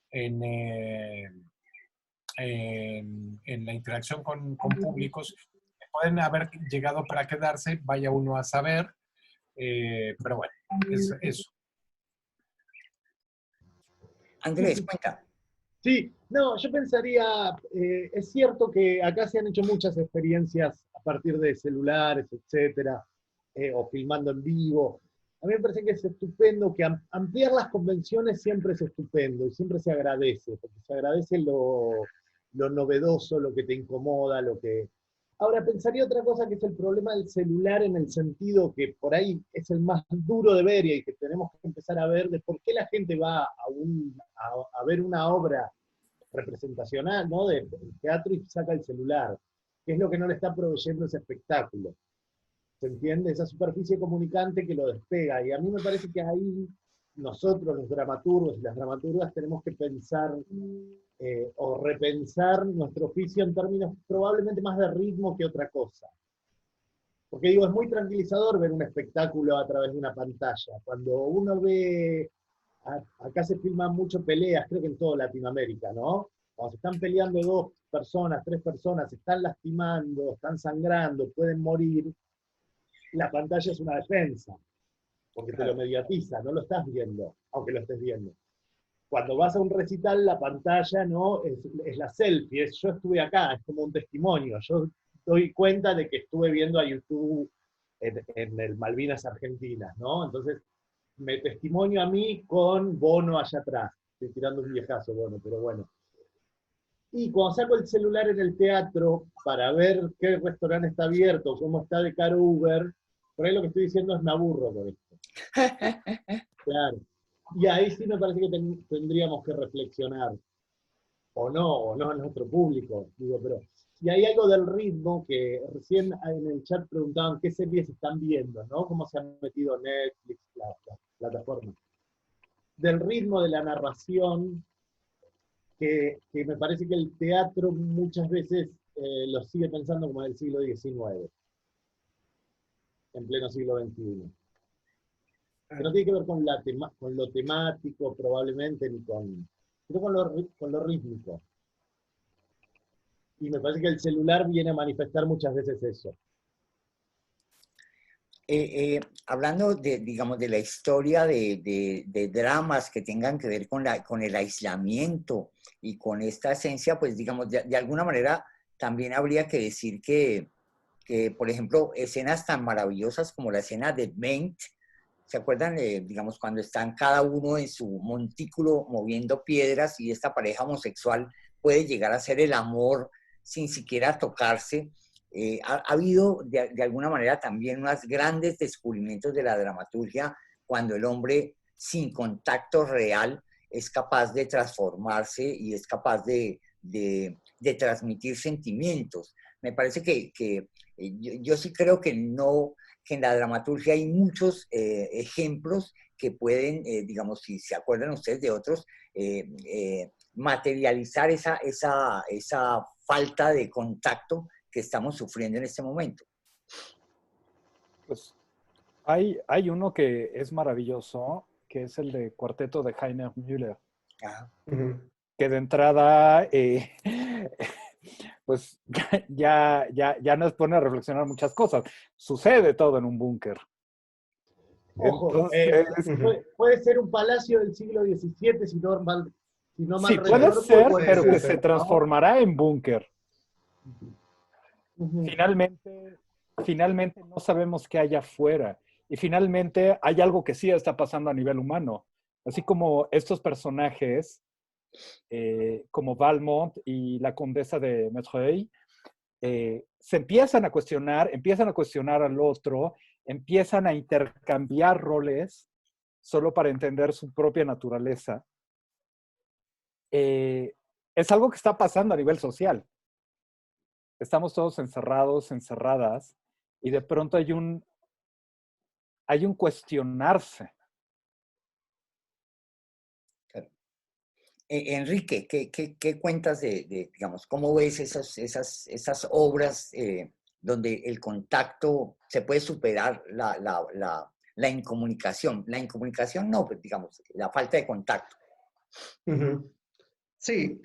en la interacción con públicos, pueden haber llegado para quedarse, vaya uno a saber, pero bueno, eso. Andrés, cuenta. Sí, no, yo pensaría, es cierto que acá se han hecho muchas experiencias a partir de celulares, etcétera, o filmando en vivo. A mí me parece que es estupendo, que ampliar las convenciones siempre es estupendo y siempre se agradece, porque se agradece lo novedoso, lo que te incomoda, lo que... Ahora, pensaría otra cosa, que es el problema del celular, en el sentido que por ahí es el más duro de ver y que tenemos que empezar a ver de por qué la gente va a ver una obra representacional, ¿no?, de teatro y saca el celular. ¿Qué es lo que no le está proveyendo ese espectáculo? ¿Se entiende? Esa superficie comunicante que lo despega. Y a mí me parece que ahí nosotros, los dramaturgos y las dramaturgas, tenemos que pensar o repensar nuestro oficio en términos probablemente más de ritmo que otra cosa. Porque digo, es muy tranquilizador ver un espectáculo a través de una pantalla. Cuando uno ve, acá se filman mucho peleas, creo que en toda Latinoamérica, ¿no? Cuando se están peleando 2 personas, 3 personas, se están lastimando, están sangrando, pueden morir, la pantalla es una defensa, porque te lo mediatiza, no lo estás viendo, aunque lo estés viendo. cuando vas a un recital, la pantalla no es la selfie, yo estuve acá, es como un testimonio. Yo doy cuenta de que estuve viendo a YouTube en el Malvinas Argentinas, ¿no? Entonces, me testimonio a mí con Bono allá atrás. Estoy tirando un viejazo, Bono, pero bueno. Y cuando saco el celular en el teatro para ver qué restaurante está abierto, cómo está de caro Uber, por ahí lo que estoy diciendo es me aburro con esto. Claro. Y ahí sí me parece que tendríamos que reflexionar. O no en nuestro público. Digo, pero si hay algo del ritmo que recién en el chat preguntaban qué series están viendo, ¿no? Cómo se han metido Netflix, la plataforma. Del ritmo de la narración, que me parece que el teatro muchas veces lo sigue pensando como del siglo XIX, en pleno siglo XXI. Que no tiene que ver con lo temático probablemente, sino con lo rítmico. Y me parece que el celular viene a manifestar muchas veces eso. Hablando digamos, de la historia de dramas que tengan que ver con el aislamiento y con esta esencia, pues digamos, de alguna manera también habría que decir que, por ejemplo, escenas tan maravillosas como la escena de Bent, ¿se acuerdan? Digamos, cuando están cada uno en su montículo moviendo piedras y esta pareja homosexual puede llegar a ser el amor sin siquiera tocarse. Ha habido de alguna manera también unos grandes descubrimientos de la dramaturgia cuando el hombre sin contacto real es capaz de transformarse y es capaz de transmitir sentimientos. Me parece que yo sí creo que en la dramaturgia hay muchos ejemplos que pueden, digamos, si se acuerdan ustedes de otros, materializar esa falta de contacto que estamos sufriendo en este momento. Pues hay uno que es maravilloso, que es el de Cuarteto de Heiner Müller. Ajá. Que de entrada, pues ya nos pone a reflexionar muchas cosas. Sucede todo en un búnker. Ojo, puede ser un palacio del siglo XVII, si no mal sí, puede recuerdo, ser, puede pero ser, que se transformará en búnker. Uh-huh. Finalmente no sabemos qué hay afuera. Y finalmente hay algo que sí está pasando a nivel humano. Así como estos personajes, como Valmont y la condesa de Metreuil, se empiezan a cuestionar al otro, empiezan a intercambiar roles solo para entender su propia naturaleza. Es algo que está pasando a nivel social. Estamos todos encerrados, encerradas, y de pronto hay un cuestionarse. Enrique, ¿qué cuentas digamos, cómo ves esas obras donde el contacto se puede superar la incomunicación? La incomunicación no, pues, digamos, la falta de contacto. Uh-huh. Sí,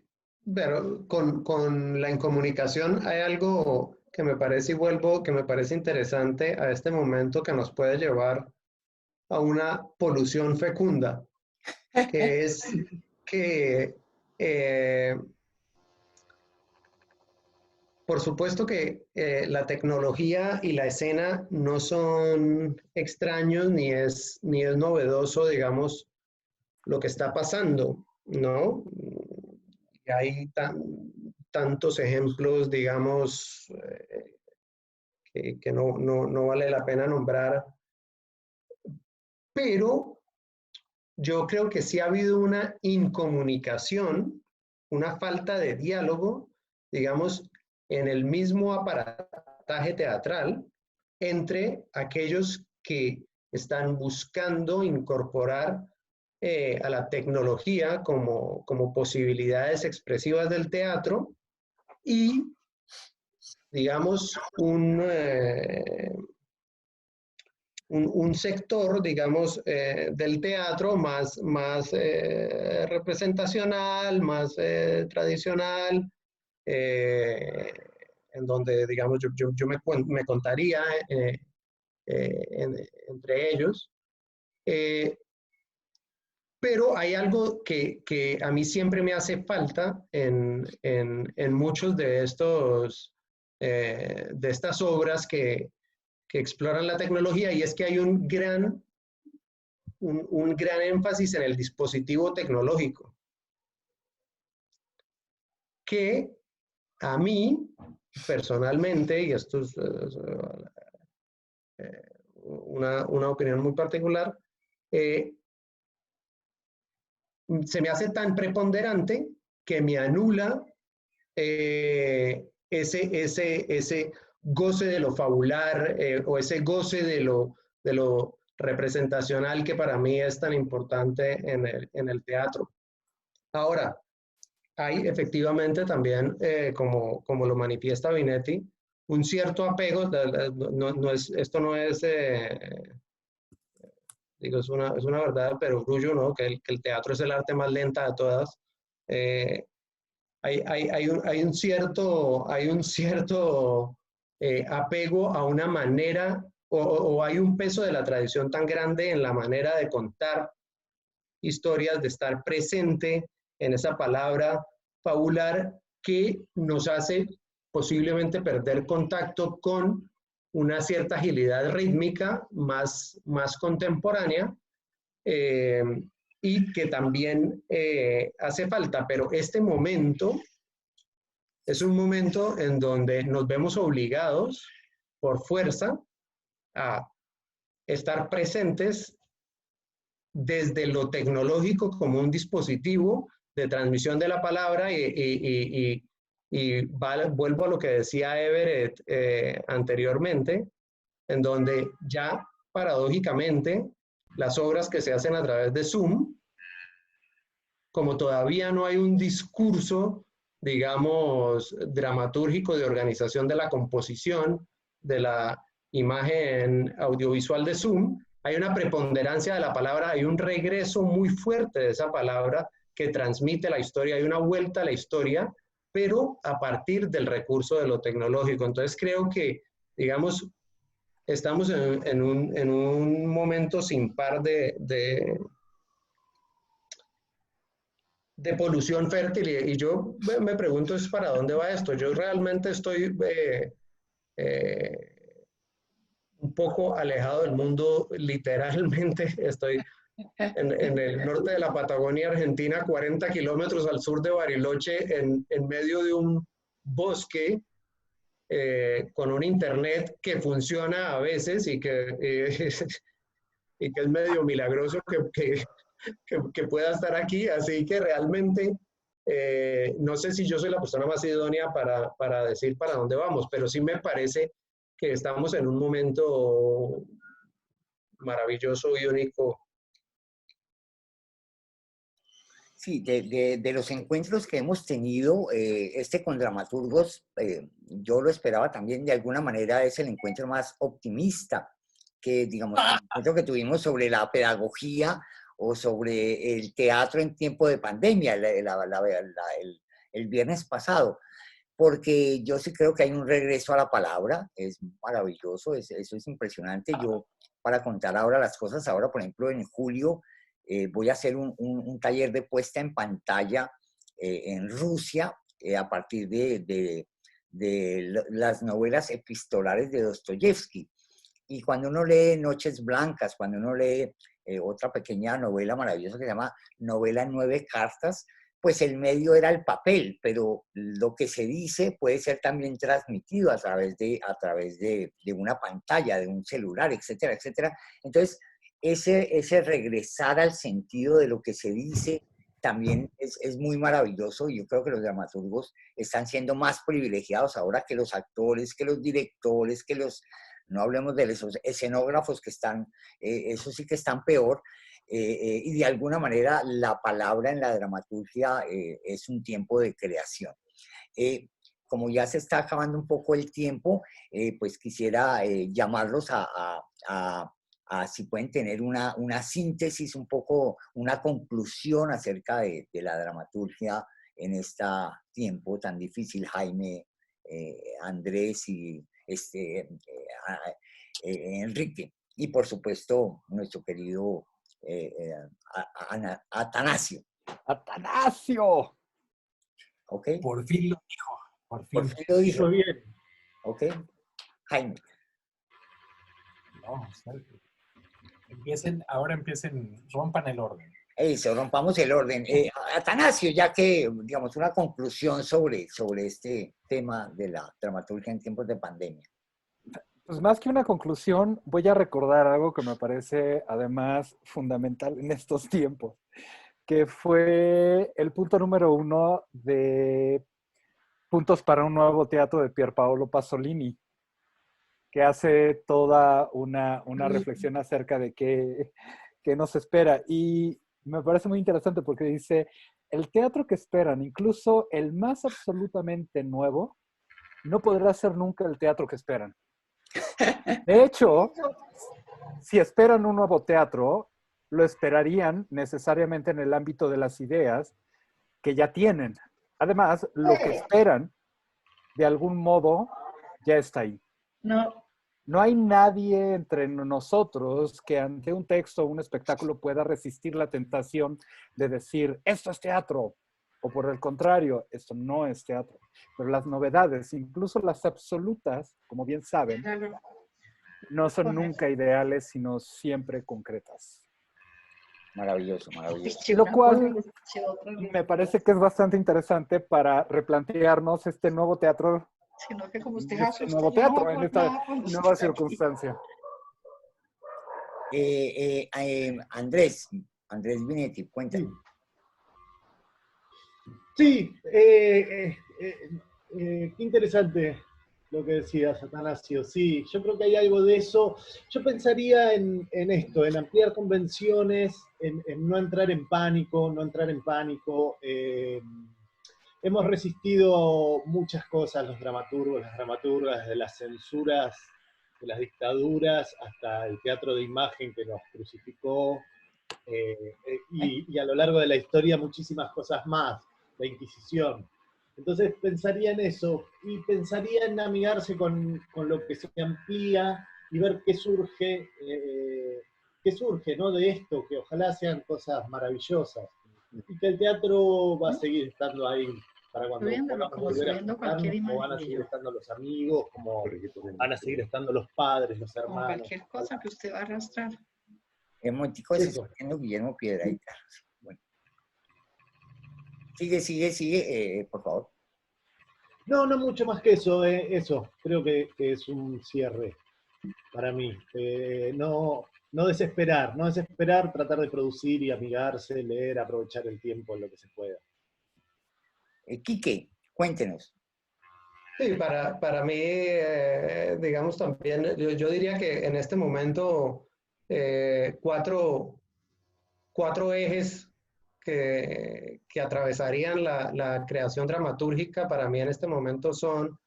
pero con la incomunicación hay algo que me parece, que me parece interesante a este momento, que nos puede llevar a una polución fecunda, que es que por supuesto que la tecnología y la escena no son extraños ni es novedoso, digamos, lo que está pasando, ¿no? Y hay tantos ejemplos, digamos, que no vale la pena nombrar, pero yo creo que sí ha habido una incomunicación, una falta de diálogo, digamos, en el mismo aparataje teatral entre aquellos que están buscando incorporar a la tecnología como posibilidades expresivas del teatro y, digamos, un sector, digamos, del teatro más representacional, más tradicional, en donde, digamos, yo me contaría entre ellos. Pero hay algo que a mí siempre me hace falta en muchos de estas obras que exploran la tecnología, y es que hay un gran énfasis en el dispositivo tecnológico, que a mí personalmente, y esto es una opinión muy particular, se me hace tan preponderante que me anula ese goce de lo fabular, o ese goce de lo representacional que para mí es tan importante en el teatro. Ahora, hay efectivamente también, como lo manifiesta Binetti, un cierto apego. Esto no es, digo, es una verdad, pero orgullo, ¿no? Que el teatro es el arte más lenta de todas. Hay un cierto apego a una manera, o hay un peso de la tradición tan grande en la manera de contar historias, de estar presente en esa palabra fabular, que nos hace posiblemente perder contacto con una cierta agilidad rítmica más contemporánea, y que también hace falta. Pero este momento es un momento en donde nos vemos obligados por fuerza a estar presentes desde lo tecnológico como un dispositivo de transmisión de la palabra, vuelvo a lo que decía Everett anteriormente, en donde ya paradójicamente las obras que se hacen a través de Zoom, como todavía no hay un discurso, digamos, dramatúrgico de organización de la composición de la imagen audiovisual de Zoom, hay una preponderancia de la palabra, hay un regreso muy fuerte de esa palabra que transmite la historia, hay una vuelta a la historia, pero a partir del recurso de lo tecnológico. Entonces creo que, digamos, estamos en un momento sin par de polución fértil, y yo me pregunto es para dónde va esto. Yo realmente estoy un poco alejado del mundo, literalmente estoy en el norte de la Patagonia Argentina, 40 kilómetros al sur de Bariloche, en medio de un bosque, con un internet que funciona a veces y que es medio milagroso que pueda estar aquí. Así que realmente no sé si yo soy la persona más idónea para decir para dónde vamos, pero sí me parece que estamos en un momento maravilloso y único. Sí, de los encuentros que hemos tenido, con dramaturgos, yo lo esperaba también. De alguna manera es el encuentro más optimista que, digamos, el encuentro que tuvimos sobre la pedagogía o sobre el teatro en tiempo de pandemia el viernes pasado, porque yo sí creo que hay un regreso a la palabra. Es maravilloso, eso es impresionante. Yo, para contar ahora las cosas, ahora, por ejemplo, en julio, voy a hacer un taller de puesta en pantalla en Rusia, a partir de las novelas epistolares de Dostoyevsky. Y cuando uno lee Noches Blancas, cuando uno lee otra pequeña novela maravillosa que se llama Novela en 9 cartas, pues el medio era el papel, pero lo que se dice puede ser también transmitido a través de una pantalla, de un celular, etcétera, etcétera. Entonces, ese regresar al sentido de lo que se dice también es muy maravilloso, y yo creo que los dramaturgos están siendo más privilegiados ahora que los actores, que los directores, no hablemos de esos escenógrafos que están, eso sí que están peor. Y de alguna manera la palabra en la dramaturgia es un tiempo de creación. Como ya se está acabando un poco el tiempo, pues quisiera llamarlos a si pueden tener una síntesis, un poco una conclusión acerca de la dramaturgia en este tiempo tan difícil. Jaime, Andrés y Enrique, y por supuesto nuestro querido Atanasio. ¡Atanasio! ¿Ok? Por fin lo dijo. Por fin. Por fin lo Hizo dijo. bien. ¿Ok? Jaime. No, ahora empiecen, rompan el orden. Eso, rompamos el orden. Atanasio, ya que, digamos, una conclusión sobre este tema de la dramaturgia en tiempos de pandemia. Pues más que una conclusión, voy a recordar algo que me parece además fundamental en estos tiempos, que fue el punto número 1 de Puntos para un nuevo teatro de Pierpaolo Pasolini, que hace toda una reflexión acerca de qué nos espera. Y me parece muy interesante porque dice, el teatro que esperan, incluso el más absolutamente nuevo, no podrá ser nunca el teatro que esperan. De hecho, si esperan un nuevo teatro, lo esperarían necesariamente en el ámbito de las ideas que ya tienen. Además, lo que esperan, de algún modo, ya está ahí. No hay nadie entre nosotros que ante un texto o un espectáculo pueda resistir la tentación de decir, esto es teatro, o por el contrario, esto no es teatro. Pero las novedades, incluso las absolutas, como bien saben, no son nunca ideales, sino siempre concretas. Maravilloso, maravilloso. Lo cual me parece que es bastante interesante para replantearnos este nuevo teatro, sino que como usted este nuevo teatro en esta nueva circunstancia. Andrés Vinetti, cuéntame. Sí, qué interesante lo que decías, Atanasio. Sí, yo creo que hay algo de eso. Yo pensaría en esto, en ampliar convenciones, en no entrar en pánico, hemos resistido muchas cosas los dramaturgos, las dramaturgas, desde las censuras, de las dictaduras, hasta el teatro de imagen que nos crucificó, y a lo largo de la historia muchísimas cosas más, la Inquisición. Entonces pensaría en eso, y pensaría en amigarse con lo que se amplía y ver qué surge, ¿no? De esto, que ojalá sean cosas maravillosas, y que el teatro va a seguir estando ahí para cuando podamos volver a juntarnos, como van a seguir estando los amigos, como van a seguir estando los padres, los hermanos. Cualquier cosa que usted va a arrastrar. Es muy tico haciendo Guillermo Piedrahíta. Bueno. Sigue, por favor. No mucho más que eso, creo que es un cierre para mí. No desesperar, tratar de producir y amigarse, leer, aprovechar el tiempo en lo que se pueda. Quique, cuéntenos. Sí, para mí, digamos también, yo diría que en este momento cuatro ejes que atravesarían la creación dramatúrgica para mí en este momento son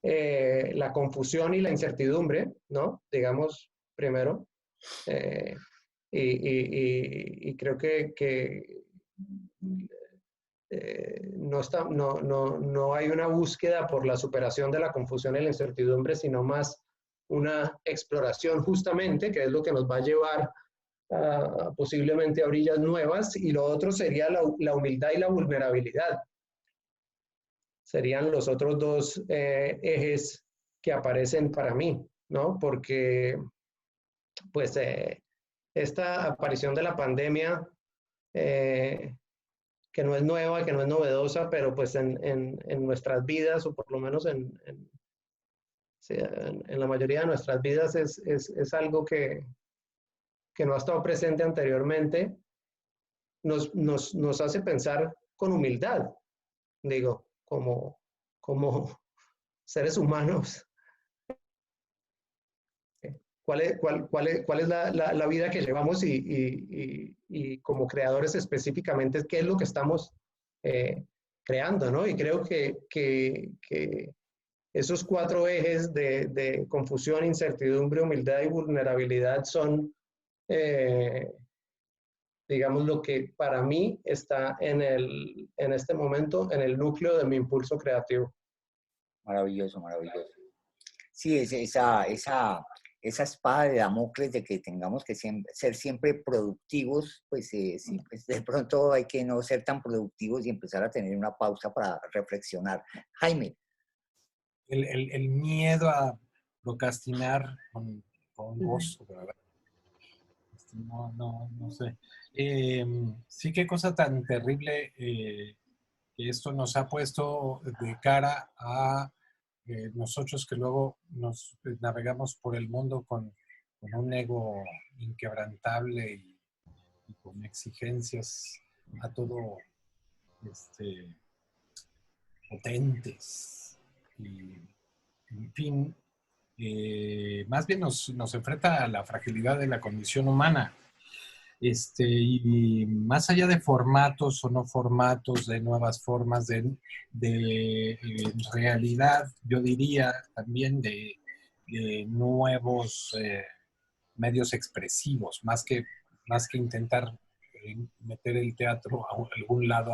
la confusión y la incertidumbre, ¿no? Digamos, primero. Y creo que no hay una búsqueda por la superación de la confusión y la incertidumbre, sino más una exploración justamente, que es lo que nos va a llevar posiblemente a orillas nuevas, y lo otro sería la humildad y la vulnerabilidad. Serían los otros dos ejes que aparecen para mí, ¿no? Porque, pues, esta aparición de la pandemia, que no es nueva, que no es novedosa, pero pues en nuestras vidas, o por lo menos en la mayoría de nuestras vidas, es algo que no ha estado presente anteriormente, nos hace pensar con humildad, digo, como seres humanos. ¿Cuál es la vida que llevamos y como creadores específicamente, qué es lo que estamos creando, ¿no? Y creo que esos cuatro ejes de confusión, incertidumbre, humildad y vulnerabilidad son, digamos, lo que para mí está en este momento en el núcleo de mi impulso creativo. Maravilloso. Sí, esa esa espada de Damocles de que tengamos que ser siempre productivos, pues, sí, pues de pronto hay que no ser tan productivos y empezar a tener una pausa para reflexionar. Jaime. El miedo a procrastinar con gozo, ¿verdad? No sé. Sí, qué cosa tan terrible que esto nos ha puesto de cara a nosotros que luego nos navegamos por el mundo con un ego inquebrantable y con exigencias a todo potentes. Y, en fin, más bien nos enfrenta a la fragilidad de la condición humana. Y más allá de formatos o no formatos, de nuevas formas de realidad, yo diría también de nuevos medios expresivos, más que intentar meter el teatro a algún lado,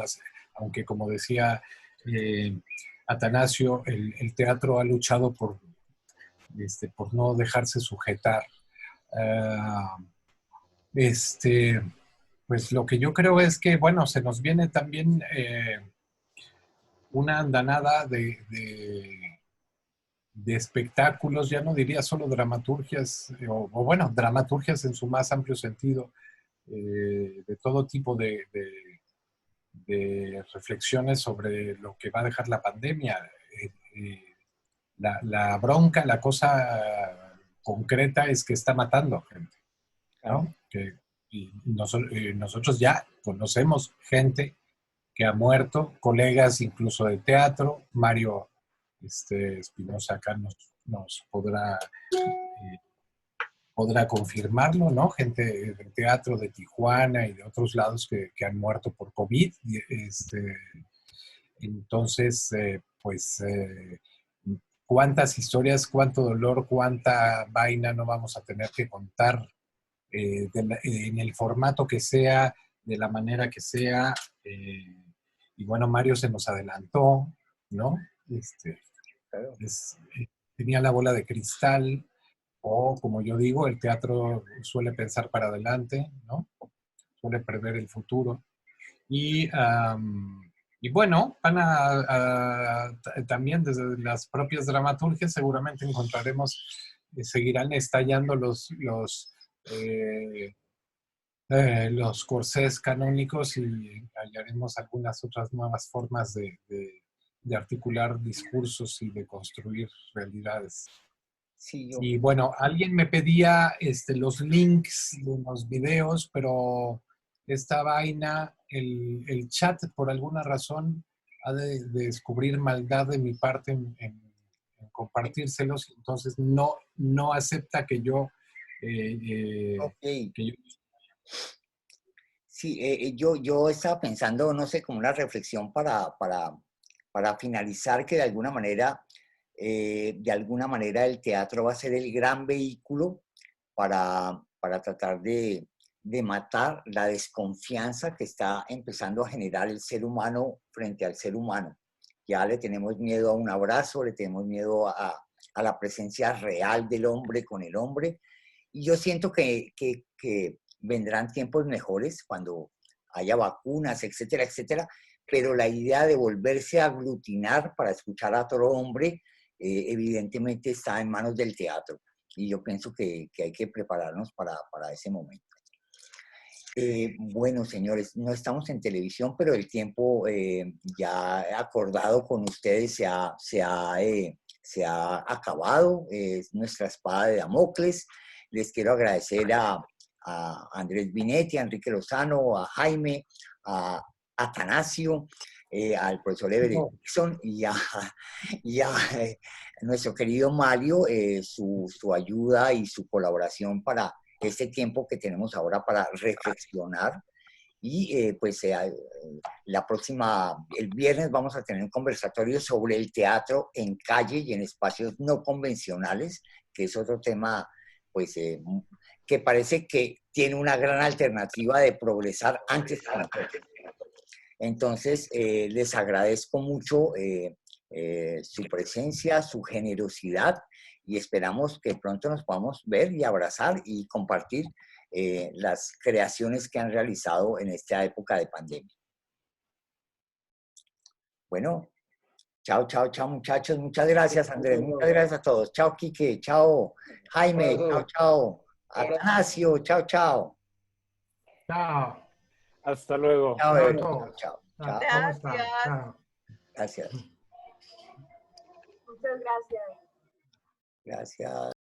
aunque como decía Atanasio, el teatro ha luchado por no dejarse sujetar. Pues lo que yo creo es que, bueno, se nos viene también una andanada de espectáculos, ya no diría solo dramaturgias, o bueno, dramaturgias en su más amplio sentido, de todo tipo de reflexiones sobre lo que va a dejar la pandemia. La bronca, la cosa concreta es que está matando gente, ¿no? Y nosotros ya conocemos gente que ha muerto, colegas incluso de teatro. Mario Espinosa acá nos podrá confirmarlo, ¿no? Gente de teatro de Tijuana y de otros lados que han muerto por COVID. Entonces, pues, cuántas historias, cuánto dolor, cuánta vaina no vamos a tener que contar en el formato que sea, de la manera que sea. Y bueno, Mario se nos adelantó, ¿no? Tenía la bola de cristal, o como yo digo, el teatro suele pensar para adelante, ¿no? Suele prever el futuro. Y bueno, también desde las propias dramaturgias seguramente encontraremos, seguirán estallando los corsés canónicos y hallaremos algunas otras nuevas formas de articular discursos y de construir realidades. Sí, Y bueno, alguien me pedía los links de los videos, pero esta vaina, el chat por alguna razón ha de descubrir maldad de mi parte en compartírselos, entonces no acepta que yo... Okay. que yo Sí, yo estaba pensando, no sé, como una reflexión para finalizar, que de alguna manera el teatro va a ser el gran vehículo para tratar de matar la desconfianza que está empezando a generar el ser humano frente al ser humano. Ya le tenemos miedo a un abrazo, le tenemos miedo a la presencia real del hombre con el hombre. Y yo siento que vendrán tiempos mejores cuando haya vacunas, etcétera, etcétera, pero la idea de volverse a aglutinar para escuchar a otro hombre, evidentemente está en manos del teatro. Y yo pienso que hay que prepararnos para ese momento. Bueno, señores, no estamos en televisión, pero el tiempo ya acordado con ustedes se ha acabado. Es nuestra espada de Damocles. Les quiero agradecer a Andrés Binetti, a Enrique Lozano, a Jaime, a Atanasio, al profesor Everett Dixon y a nuestro querido Mario, su ayuda y su colaboración para este tiempo que tenemos ahora para reflexionar. Y pues el viernes vamos a tener un conversatorio sobre el teatro en calle y en espacios no convencionales, que es otro tema pues que parece que tiene una gran alternativa de progresar antes que nosotros. Entonces, les agradezco mucho su presencia, su generosidad y esperamos que pronto nos podamos ver y abrazar y compartir las creaciones que han realizado en esta época de pandemia. Bueno, chao, chao, chao, muchachos. Muchas gracias, Andrés. Muchas gracias a todos. Chao, Quique. Chao, Jaime. Chao, chao. Atanasio. Chao, chao. Chao. Hasta luego. Chao, Chao a Evelyn. todos. Chao, Chao. chao. ¿Cómo están? Chao. Gracias. Muchas gracias. Gracias.